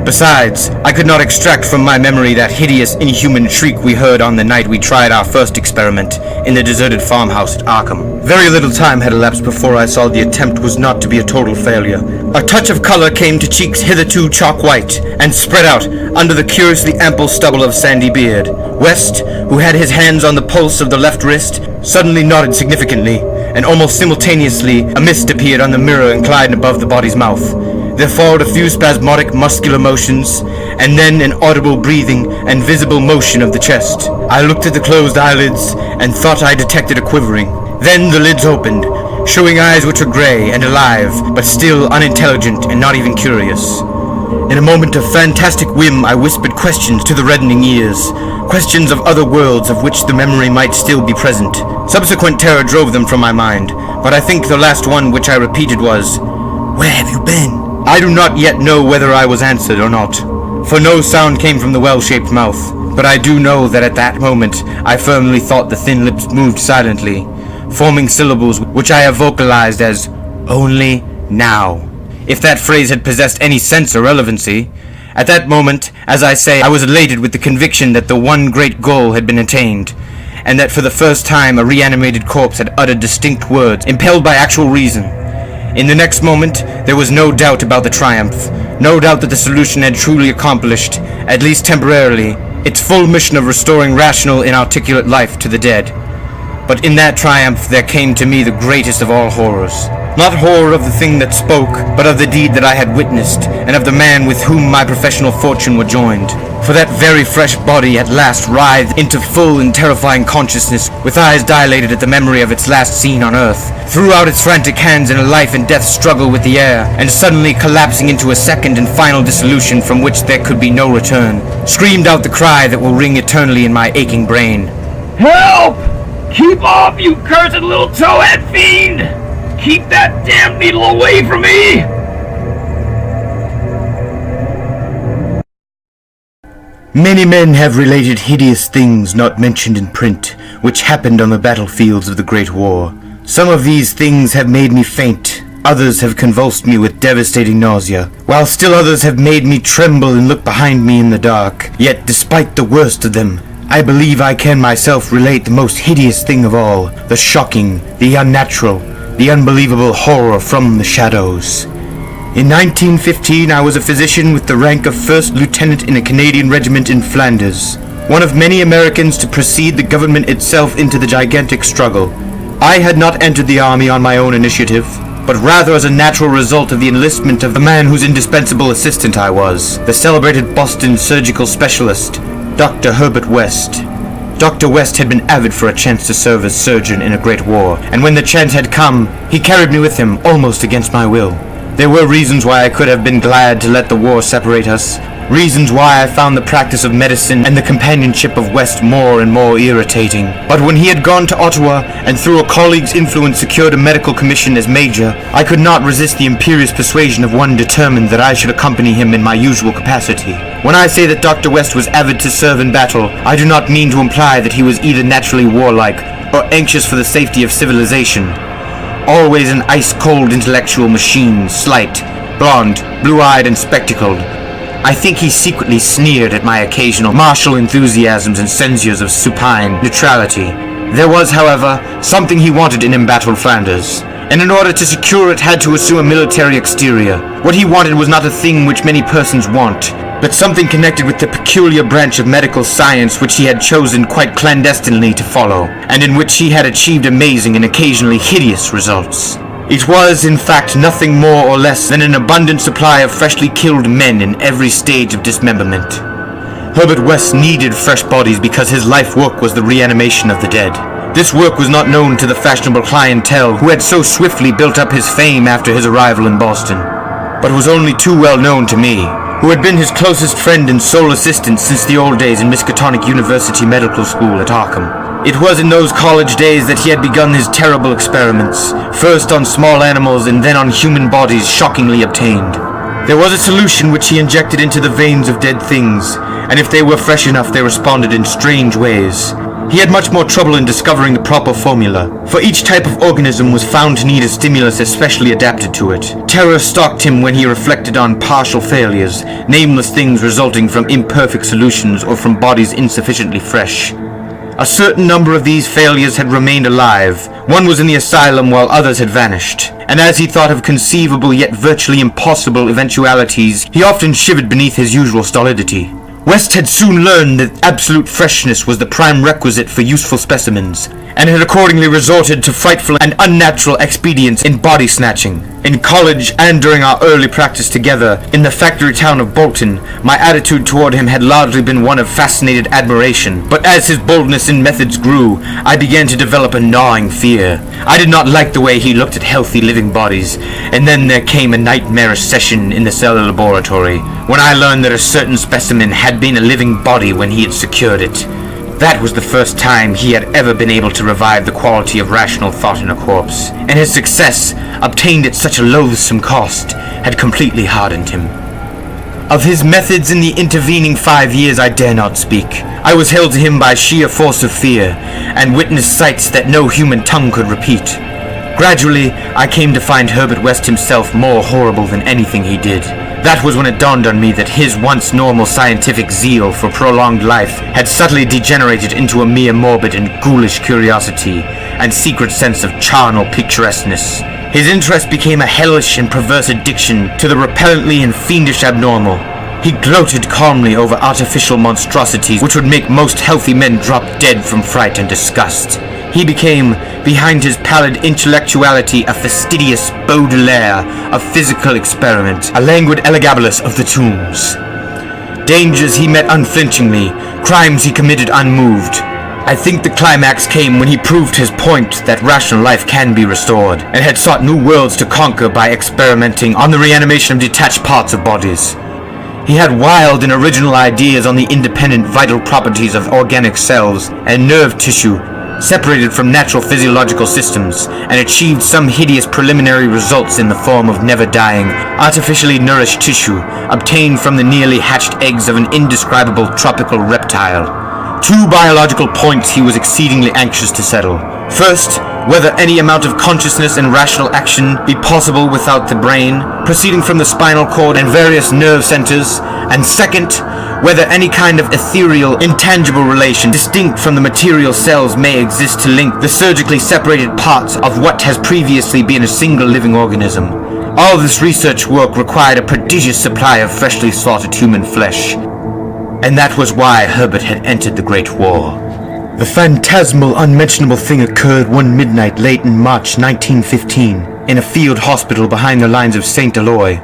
Besides, I could not extract from my memory that hideous, inhuman shriek we heard on the night we tried our first experiment in the deserted farmhouse at Arkham. Very little time had elapsed before I saw the attempt was not to be a total failure. A touch of color came to cheeks hitherto chalk white, and spread out under the curiously ample stubble of sandy beard. West, who had his hands on the pulse of the left wrist, suddenly nodded significantly, and almost simultaneously a mist appeared on the mirror inclined above the body's mouth. There followed a few spasmodic muscular motions, and then an audible breathing and visible motion of the chest. I looked at the closed eyelids and thought I detected a quivering. Then the lids opened, showing eyes which were gray and alive, but still unintelligent and not even curious. In a moment of fantastic whim, I whispered questions to the reddening ears, questions of other worlds of which the memory might still be present. Subsequent terror drove them from my mind, but I think the last one which I repeated was, "Where have you been?" I do not yet know whether I was answered or not, for no sound came from the well-shaped mouth, but I do know that at that moment I firmly thought the thin lips moved silently, forming syllables which I have vocalized as, "only now." If that phrase had possessed any sense or relevancy, at that moment, as I say, I was elated with the conviction that the one great goal had been attained, and that for the first time a reanimated corpse had uttered distinct words, impelled by actual reason. In the next moment, there was no doubt about the triumph, no doubt that the solution had truly accomplished, at least temporarily, its full mission of restoring rational, inarticulate life to the dead. But in that triumph there came to me the greatest of all horrors. Not horror of the thing that spoke, but of the deed that I had witnessed, and of the man with whom my professional fortune were joined. For that very fresh body at last writhed into full and terrifying consciousness, with eyes dilated at the memory of its last scene on earth, threw out its frantic hands in a life and death struggle with the air, and suddenly collapsing into a second and final dissolution from which there could be no return, screamed out the cry that will ring eternally in my aching brain. Help! Keep off, you cursed little towhead fiend! Keep that damn needle away from me! Many men have related hideous things not mentioned in print, which happened on the battlefields of the Great War. Some of these things have made me faint, others have convulsed me with devastating nausea, while still others have made me tremble and look behind me in the dark. Yet, despite the worst of them, I believe I can myself relate the most hideous thing of all, the shocking, the unnatural, the unbelievable horror from the shadows. In 1915, I was a physician with the rank of first lieutenant in a Canadian regiment in Flanders, one of many Americans to precede the government itself into the gigantic struggle. I had not entered the army on my own initiative, but rather as a natural result of the enlistment of the man whose indispensable assistant I was, the celebrated Boston surgical specialist, Dr. Herbert West. Dr. West had been avid for a chance to serve as surgeon in a great war, and when the chance had come, he carried me with him almost against my will. There were reasons why I could have been glad to let the war separate us. reasons why I found the practice of medicine and the companionship of West more and more irritating. But when he had gone to Ottawa and through a colleague's influence secured a medical commission as major, I could not resist the imperious persuasion of one determined that I should accompany him in my usual capacity. When I say that Dr. West was avid to serve in battle, I do not mean to imply that he was either naturally warlike or anxious for the safety of civilization. Always an ice-cold intellectual machine, slight, blonde, blue-eyed, and spectacled, I think he secretly sneered at my occasional martial enthusiasms and censures of supine neutrality. There was, however, something he wanted in embattled Flanders, and in order to secure it had to assume a military exterior. What he wanted was not a thing which many persons want, but something connected with the peculiar branch of medical science which he had chosen quite clandestinely to follow, and in which he had achieved amazing and occasionally hideous results. It was, in fact, nothing more or less than an abundant supply of freshly killed men in every stage of dismemberment. Herbert West needed fresh bodies because his life work was the reanimation of the dead. This work was not known to the fashionable clientele who had so swiftly built up his fame after his arrival in Boston, but was only too well known to me, who had been his closest friend and sole assistant since the old days in Miskatonic University Medical School at Arkham. It was in those college days that he had begun his terrible experiments, first on small animals and then on human bodies shockingly obtained. There was a solution which he injected into the veins of dead things, and if they were fresh enough they responded in strange ways. He had much more trouble in discovering the proper formula, for each type of organism was found to need a stimulus especially adapted to it. Terror stalked him when he reflected on partial failures, nameless things resulting from imperfect solutions or from bodies insufficiently fresh. A certain number of these failures had remained alive. One was in the asylum while others had vanished. And as he thought of conceivable yet virtually impossible eventualities, he often shivered beneath his usual stolidity. West had soon learned that absolute freshness was the prime requisite for useful specimens, and had accordingly resorted to frightful and unnatural expedients in body snatching. In college, and during our early practice together in the factory town of Bolton, my attitude toward him had largely been one of fascinated admiration, but as his boldness and methods grew, I began to develop a gnawing fear. I did not like the way he looked at healthy living bodies, and then there came a nightmarish session in the cellar laboratory, when I learned that a certain specimen had been a living body when he had secured it. That was the first time he had ever been able to revive the quality of rational thought in a corpse, and his success, obtained at such a loathsome cost, had completely hardened him. Of his methods in the intervening 5 years I dare not speak. I was held to him by sheer force of fear, and witnessed sights that no human tongue could repeat. Gradually, I came to find Herbert West himself more horrible than anything he did. That was when it dawned on me that his once normal scientific zeal for prolonged life had subtly degenerated into a mere morbid and ghoulish curiosity and secret sense of charnel picturesqueness. His interest became a hellish and perverse addiction to the repellently and fiendish abnormal. He gloated calmly over artificial monstrosities which would make most healthy men drop dead from fright and disgust. He became, behind his pallid intellectuality, a fastidious Baudelaire of physical experiment, a languid Elagabalus of the tombs. Dangers he met unflinchingly, crimes he committed unmoved. I think the climax came when he proved his point that rational life can be restored, and had sought new worlds to conquer by experimenting on the reanimation of detached parts of bodies. He had wild and original ideas on the independent vital properties of organic cells and nerve tissue separated from natural physiological systems, and achieved some hideous preliminary results in the form of never-dying, artificially nourished tissue obtained from the nearly hatched eggs of an indescribable tropical reptile. 2 biological points he was exceedingly anxious to settle. First, whether any amount of consciousness and rational action be possible without the brain, proceeding from the spinal cord and various nerve centers, and second, whether any kind of ethereal, intangible relation distinct from the material cells may exist to link the surgically separated parts of what has previously been a single living organism. All this research work required a prodigious supply of freshly slaughtered human flesh, and that was why Herbert had entered the Great War. The phantasmal, unmentionable thing occurred one midnight late in March 1915, in a field hospital behind the lines of St. Eloi.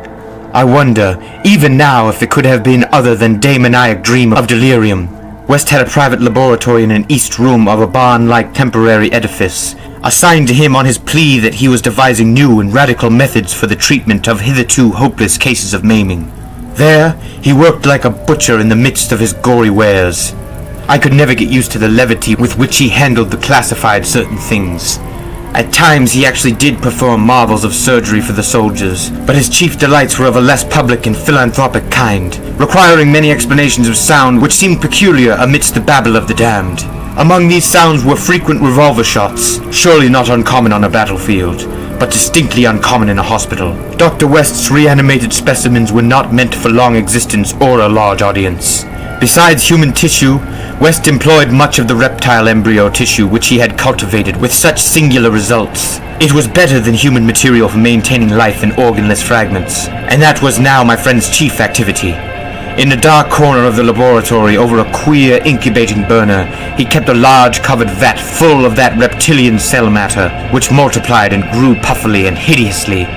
I wonder, even now, if it could have been other than demoniac dream of delirium. West had a private laboratory in an east room of a barn-like temporary edifice, assigned to him on his plea that he was devising new and radical methods for the treatment of hitherto hopeless cases of maiming. There, he worked like a butcher in the midst of his gory wares. I could never get used to the levity with which he handled the classified certain things. At times, he actually did perform marvels of surgery for the soldiers, but his chief delights were of a less public and philanthropic kind, requiring many explanations of sound which seemed peculiar amidst the babble of the damned. Among these sounds were frequent revolver shots, surely not uncommon on a battlefield, but distinctly uncommon in a hospital. Dr. West's reanimated specimens were not meant for long existence or a large audience. Besides human tissue, West employed much of the reptile embryo tissue which he had cultivated with such singular results. It was better than human material for maintaining life in organless fragments, and that was now my friend's chief activity. In a dark corner of the laboratory over a queer incubating burner, he kept a large covered vat full of that reptilian cell matter, which multiplied and grew puffily and hideously.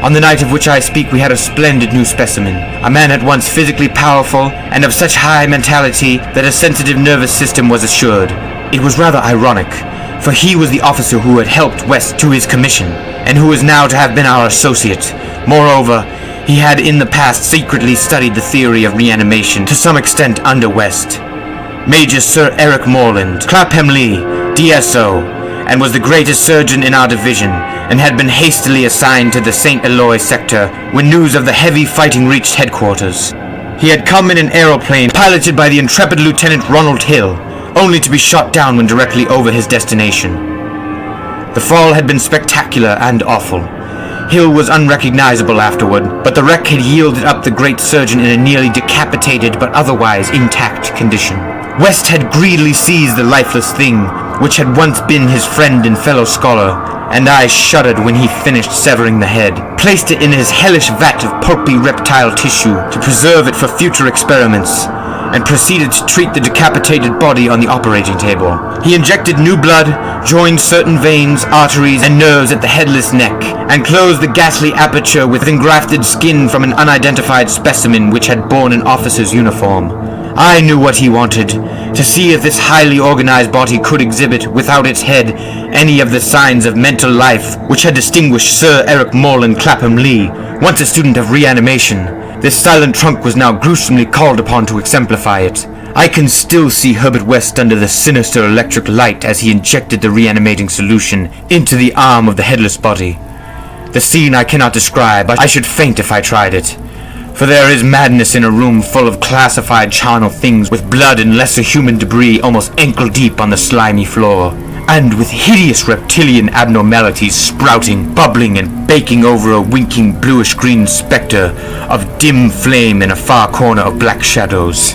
On the night of which I speak, we had a splendid new specimen, a man at once physically powerful and of such high mentality that a sensitive nervous system was assured. It was rather ironic, for he was the officer who had helped West to his commission, and who was now to have been our associate. Moreover, he had in the past secretly studied the theory of reanimation to some extent under West. Major Sir Eric Morland, Clapham Lee, DSO, and was the greatest surgeon in our division, and had been hastily assigned to the St. Eloi sector when news of the heavy fighting reached headquarters. He had come in an aeroplane piloted by the intrepid Lieutenant Ronald Hill, only to be shot down when directly over his destination. The fall had been spectacular and awful. Hill was unrecognizable afterward, but the wreck had yielded up the great surgeon in a nearly decapitated but otherwise intact condition. West had greedily seized the lifeless thing, which had once been his friend and fellow scholar, and I shuddered when he finished severing the head, placed it in his hellish vat of pulpy reptile tissue to preserve it for future experiments, and proceeded to treat the decapitated body on the operating table. He injected new blood, joined certain veins, arteries, and nerves at the headless neck, and closed the ghastly aperture with engrafted skin from an unidentified specimen which had borne an officer's uniform. I knew what he wanted, to see if this highly organized body could exhibit, without its head, any of the signs of mental life which had distinguished Sir Eric Morland Clapham Lee, once a student of reanimation. This silent trunk was now gruesomely called upon to exemplify it. I can still see Herbert West under the sinister electric light as he injected the reanimating solution into the arm of the headless body. The scene I cannot describe. I should faint if I tried it. For there is madness in a room full of classified charnel things with blood and lesser human debris almost ankle-deep on the slimy floor, and with hideous reptilian abnormalities sprouting, bubbling, and baking over a winking bluish-green spectre of dim flame in a far corner of black shadows.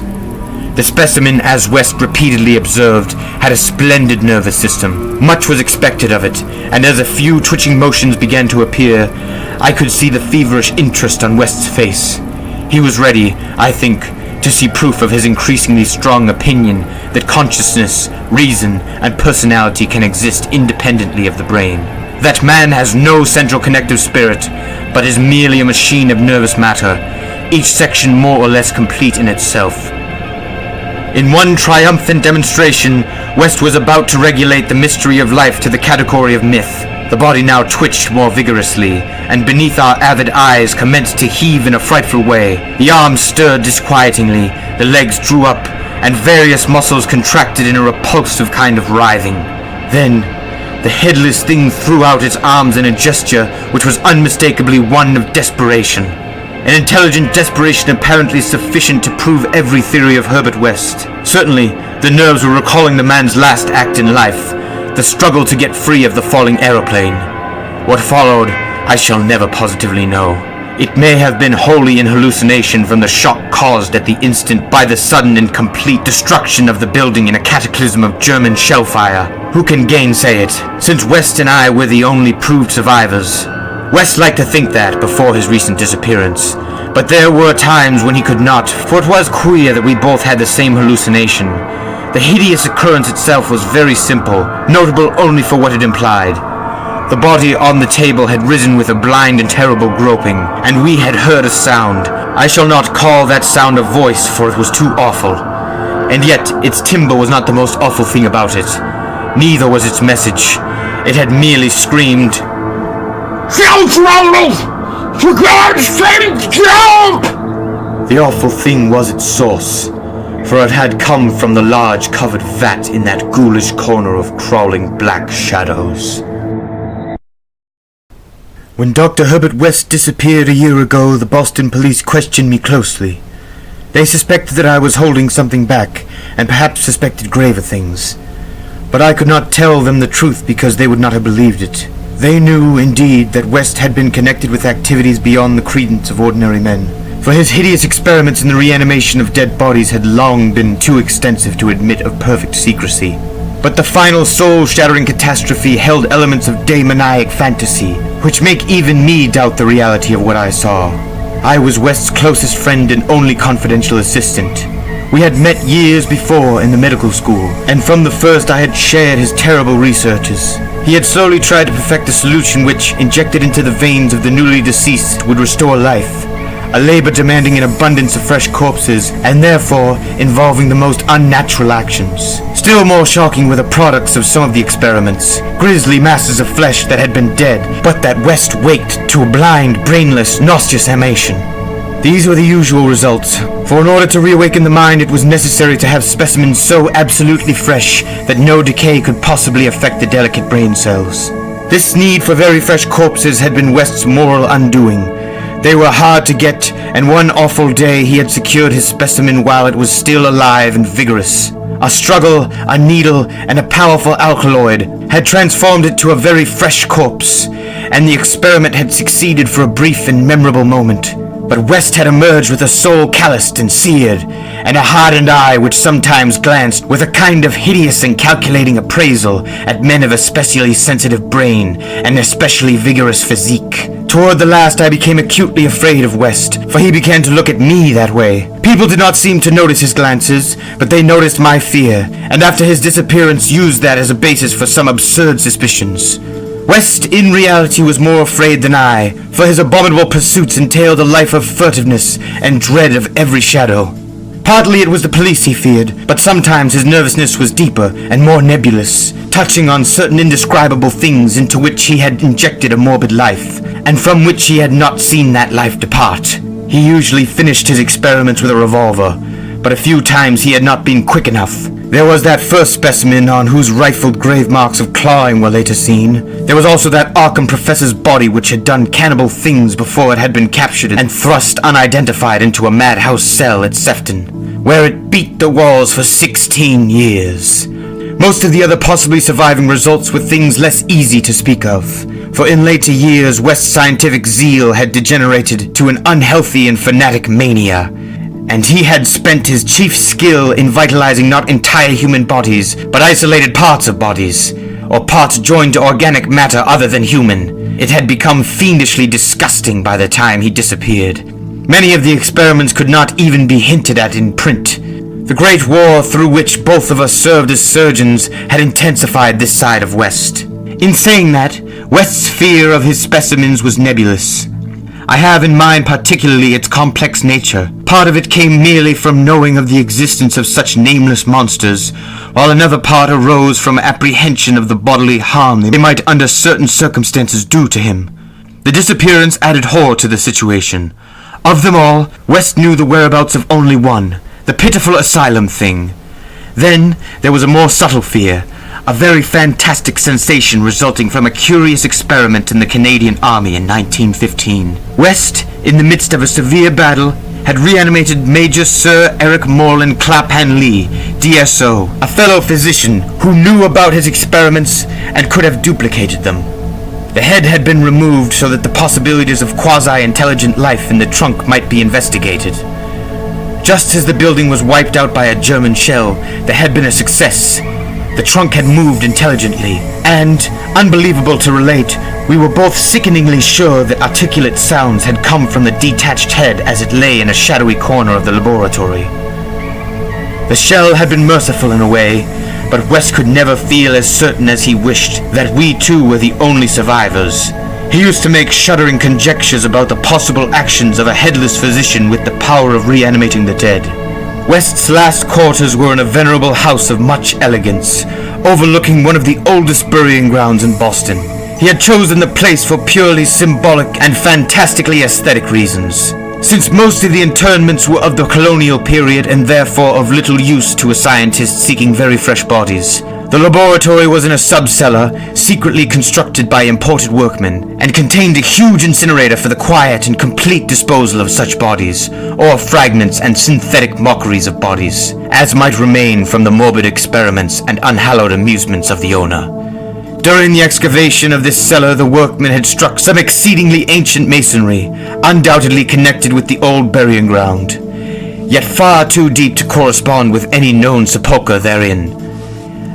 The specimen, as West repeatedly observed, had a splendid nervous system. Much was expected of it, and as a few twitching motions began to appear, I could see the feverish interest on West's face. He was ready, I think, to see proof of his increasingly strong opinion that consciousness, reason, and personality can exist independently of the brain. That man has no central connective spirit, but is merely a machine of nervous matter, each section more or less complete in itself. In one triumphant demonstration, West was about to regulate the mystery of life to the category of myth. The body now twitched more vigorously, and beneath our avid eyes commenced to heave in a frightful way. The arms stirred disquietingly, the legs drew up, and various muscles contracted in a repulsive kind of writhing. Then, the headless thing threw out its arms in a gesture which was unmistakably one of desperation. An intelligent desperation apparently sufficient to prove every theory of Herbert West. Certainly, the nerves were recalling the man's last act in life, the struggle to get free of the falling aeroplane. What followed, I shall never positively know. It may have been wholly in hallucination from the shock caused at the instant by the sudden and complete destruction of the building in a cataclysm of German shell fire. Who can gainsay it, since West and I were the only proved survivors? West liked to think that before his recent disappearance, but there were times when he could not, for it was queer that we both had the same hallucination. The hideous occurrence itself was very simple, notable only for what it implied. The body on the table had risen with a blind and terrible groping, and we had heard a sound. I shall not call that sound a voice, for it was too awful. And yet, its timbre was not the most awful thing about it. Neither was its message. It had merely screamed, "Jump, Ronald! For God's sake, jump!" The awful thing was its source, for it had come from the large covered vat in that ghoulish corner of crawling black shadows. When Dr. Herbert West disappeared a year ago, the Boston police questioned me closely. They suspected that I was holding something back, and perhaps suspected graver things. But I could not tell them the truth because they would not have believed it. They knew, indeed, that West had been connected with activities beyond the credence of ordinary men, for his hideous experiments in the reanimation of dead bodies had long been too extensive to admit of perfect secrecy. But the final soul-shattering catastrophe held elements of demoniac fantasy, which make even me doubt the reality of what I saw. I was West's closest friend and only confidential assistant. We had met years before in the medical school, and from the first I had shared his terrible researches. He had slowly tried to perfect a solution which, injected into the veins of the newly deceased, would restore life. A labor demanding an abundance of fresh corpses, and therefore involving the most unnatural actions. Still more shocking were the products of some of the experiments. Grisly masses of flesh that had been dead, but that West waked to a blind, brainless, nauseous animation. These were the usual results, for in order to reawaken the mind it was necessary to have specimens so absolutely fresh that no decay could possibly affect the delicate brain cells. This need for very fresh corpses had been West's moral undoing. They were hard to get, and one awful day he had secured his specimen while it was still alive and vigorous. A struggle, a needle, and a powerful alkaloid had transformed it to a very fresh corpse, and the experiment had succeeded for a brief and memorable moment. But West had emerged with a soul calloused and seared, and a hardened eye which sometimes glanced with a kind of hideous and calculating appraisal at men of especially sensitive brain and especially vigorous physique. Toward the last I became acutely afraid of West, for he began to look at me that way. People did not seem to notice his glances, but they noticed my fear, and after his disappearance used that as a basis for some absurd suspicions. West, in reality, was more afraid than I, for his abominable pursuits entailed a life of furtiveness and dread of every shadow. Partly it was the police he feared, but sometimes his nervousness was deeper and more nebulous, touching on certain indescribable things into which he had injected a morbid life, and from which he had not seen that life depart. He usually finished his experiments with a revolver, but a few times he had not been quick enough. There was that first specimen on whose rifled grave marks of clawing were later seen. There was also that Arkham professor's body which had done cannibal things before it had been captured and thrust unidentified into a madhouse cell at Sefton, where it beat the walls for 16 years. Most of the other possibly surviving results were things less easy to speak of, for in later years West's scientific zeal had degenerated to an unhealthy and fanatic mania, and he had spent his chief skill in vitalizing not entire human bodies, but isolated parts of bodies, or parts joined to organic matter other than human. It had become fiendishly disgusting by the time he disappeared. Many of the experiments could not even be hinted at in print. The Great War through which both of us served as surgeons had intensified this side of West. In saying that, West's fear of his specimens was nebulous. I have in mind particularly its complex nature. Part of it came merely from knowing of the existence of such nameless monsters, while another part arose from apprehension of the bodily harm they might under certain circumstances do to him. The disappearance added horror to the situation. Of them all, West knew the whereabouts of only one, the pitiful asylum thing. Then there was a more subtle fear, a very fantastic sensation resulting from a curious experiment in the Canadian Army in 1915. West, in the midst of a severe battle, had reanimated Major Sir Eric Morland Clapham Lee, DSO, a fellow physician who knew about his experiments and could have duplicated them. The head had been removed so that the possibilities of quasi-intelligent life in the trunk might be investigated. Just as the building was wiped out by a German shell, there had been a success. The trunk had moved intelligently, and, unbelievable to relate, we were both sickeningly sure that articulate sounds had come from the detached head as it lay in a shadowy corner of the laboratory. The shell had been merciful in a way, but West could never feel as certain as he wished that we two were the only survivors. He used to make shuddering conjectures about the possible actions of a headless physician with the power of reanimating the dead. West's last quarters were in a venerable house of much elegance, overlooking one of the oldest burying grounds in Boston. He had chosen the place for purely symbolic and fantastically aesthetic reasons. Since most of the internments were of the colonial period and therefore of little use to a scientist seeking very fresh bodies, the laboratory was in a sub-cellar, secretly constructed by imported workmen, and contained a huge incinerator for the quiet and complete disposal of such bodies, or fragments and synthetic mockeries of bodies, as might remain from the morbid experiments and unhallowed amusements of the owner. During the excavation of this cellar, the workmen had struck some exceedingly ancient masonry, undoubtedly connected with the old burying ground, yet far too deep to correspond with any known sepulchre therein.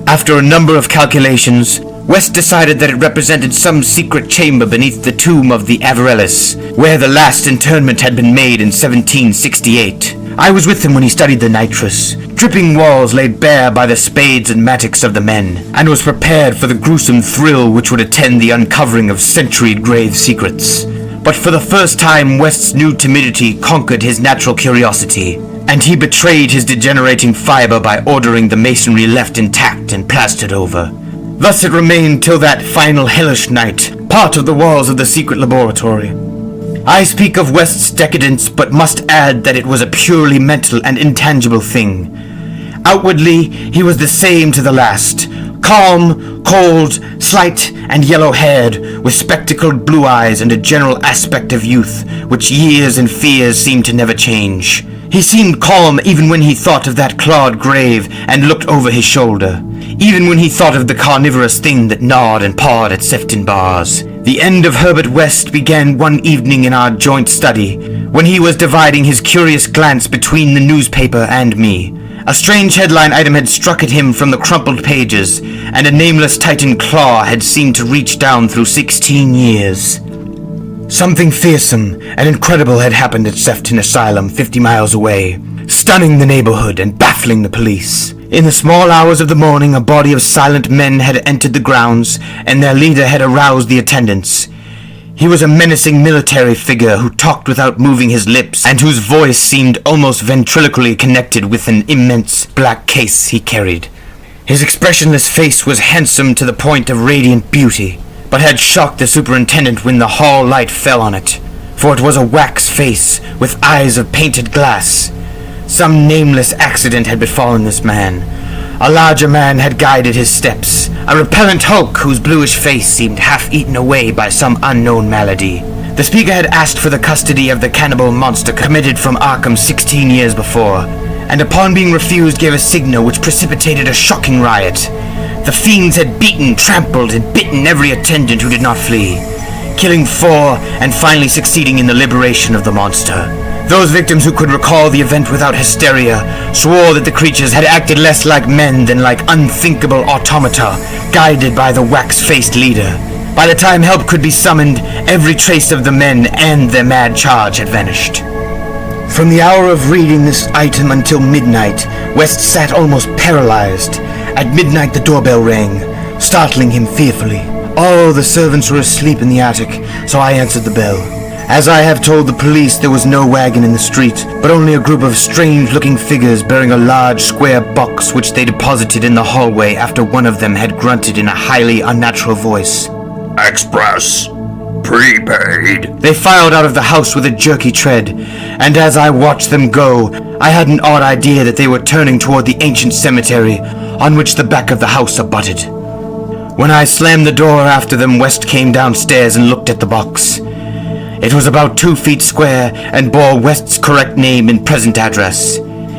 After a number of calculations, West decided that it represented some secret chamber beneath the tomb of the Averellis, where the last interment had been made in 1768. I was with him when he studied the nitrous, dripping walls laid bare by the spades and mattocks of the men, and was prepared for the gruesome thrill which would attend the uncovering of century grave secrets. But for the first time, West's new timidity conquered his natural curiosity, and he betrayed his degenerating fiber by ordering the masonry left intact and plastered over. Thus it remained till that final hellish night, part of the walls of the secret laboratory. I speak of West's decadence, but must add that it was a purely mental and intangible thing. Outwardly, he was the same to the last, calm, cold, slight, and yellow-haired, with spectacled blue eyes and a general aspect of youth, which years and fears seemed to never change. He seemed calm even when he thought of that clawed grave and looked over his shoulder, even when he thought of the carnivorous thing that gnawed and pawed at Sefton bars. The end of Herbert West began one evening in our joint study, when he was dividing his curious glance between the newspaper and me. A strange headline item had struck at him from the crumpled pages, and a nameless Titan claw had seemed to reach down through 16 years. Something fearsome and incredible had happened at Sefton Asylum 50 miles away, stunning the neighborhood and baffling the police. In the small hours of the morning, a body of silent men had entered the grounds, and their leader had aroused the attendants. He was a menacing military figure who talked without moving his lips, and whose voice seemed almost ventriloquially connected with an immense black case he carried. His expressionless face was handsome to the point of radiant beauty, but had shocked the superintendent when the hall light fell on it, for it was a wax face with eyes of painted glass. Some nameless accident had befallen this man. A larger man had guided his steps, a repellent hulk whose bluish face seemed half eaten away by some unknown malady. The speaker had asked for the custody of the cannibal monster committed from Arkham 16 years before, and upon being refused gave a signal which precipitated a shocking riot. The fiends had beaten, trampled, and bitten every attendant who did not flee, killing 4 and finally succeeding in the liberation of the monster. Those victims who could recall the event without hysteria swore that the creatures had acted less like men than like unthinkable automata, guided by the wax-faced leader. By the time help could be summoned, every trace of the men and their mad charge had vanished. From the hour of reading this item until midnight, West sat almost paralyzed. At midnight the doorbell rang, startling him fearfully. All the servants were asleep in the attic, so I answered the bell. As I have told the police, there was no wagon in the street, but only a group of strange-looking figures bearing a large square box which they deposited in the hallway after one of them had grunted in a highly unnatural voice. Express. Prepaid. They filed out of the house with a jerky tread, and as I watched them go, I had an odd idea that they were turning toward the ancient cemetery on which the back of the house abutted. When I slammed the door after them, West came downstairs and looked at the box. It was about 2 feet square and bore West's correct name and present address.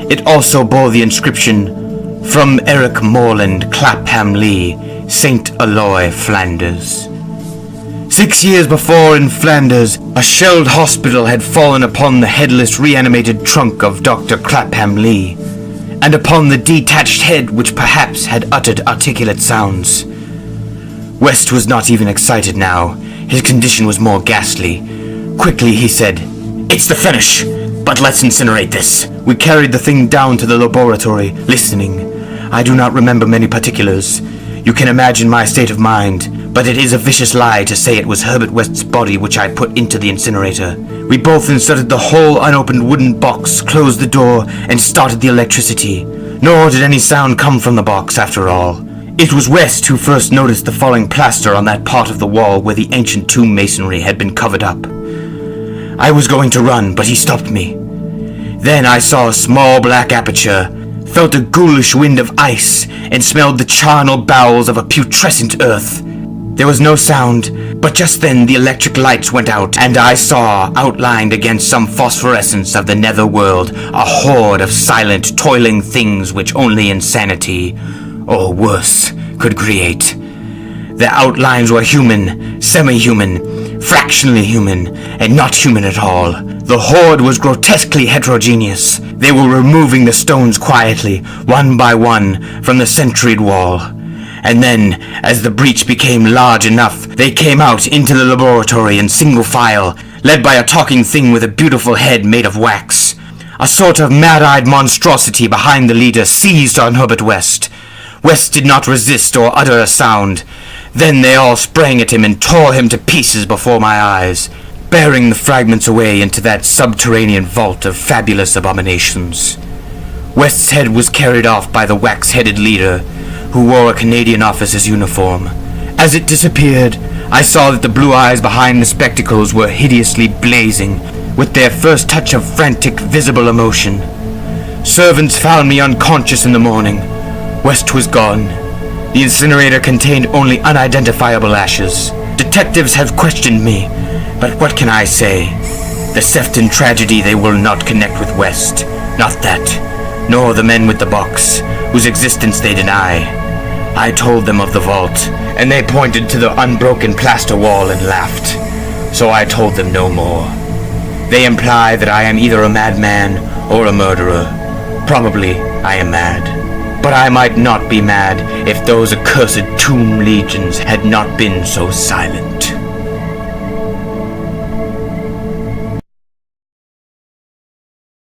It also bore the inscription, "From Eric Morland, Clapham Lee, St. Aloy, Flanders." 6 years before in Flanders, a shelled hospital had fallen upon the headless reanimated trunk of Dr. Clapham Lee, and upon the detached head which perhaps had uttered articulate sounds. West was not even excited now. His condition was more ghastly. Quickly he said, "It's the finish, but let's incinerate this." We carried the thing down to the laboratory, listening. I do not remember many particulars. You can imagine my state of mind, but it is a vicious lie to say it was Herbert West's body which I put into the incinerator. We both inserted the whole unopened wooden box, closed the door, and started the electricity. Nor did any sound come from the box, after all. It was West who first noticed the falling plaster on that part of the wall where the ancient tomb masonry had been covered up. I was going to run, but he stopped me. Then I saw a small black aperture, felt a ghoulish wind of ice, and smelled the charnel bowels of a putrescent earth. There was no sound, but just then the electric lights went out, and I saw, outlined against some phosphorescence of the nether world, a horde of silent, toiling things which only insanity, or worse, could create. Their outlines were human, semi-human, fractionally human, and not human at all. The horde was grotesquely heterogeneous. They were removing the stones quietly, one by one, from the sentried wall. And then, as the breach became large enough, they came out into the laboratory in single file, led by a talking thing with a beautiful head made of wax. A sort of mad-eyed monstrosity behind the leader seized on Herbert West. West did not resist or utter a sound. Then they all sprang at him and tore him to pieces before my eyes, bearing the fragments away into that subterranean vault of fabulous abominations. West's head was carried off by the wax-headed leader, who wore a Canadian officer's uniform. As it disappeared, I saw that the blue eyes behind the spectacles were hideously blazing, with their first touch of frantic, visible emotion. Servants found me unconscious in the morning. West was gone. The incinerator contained only unidentifiable ashes. Detectives have questioned me, but what can I say? The Sefton tragedy they will not connect with West. Not that, nor the men with the box, whose existence they deny. I told them of the vault, and they pointed to the unbroken plaster wall and laughed. So I told them no more. They imply that I am either a madman or a murderer. Probably I am mad. But I might not be mad if those accursed tomb legions had not been so silent.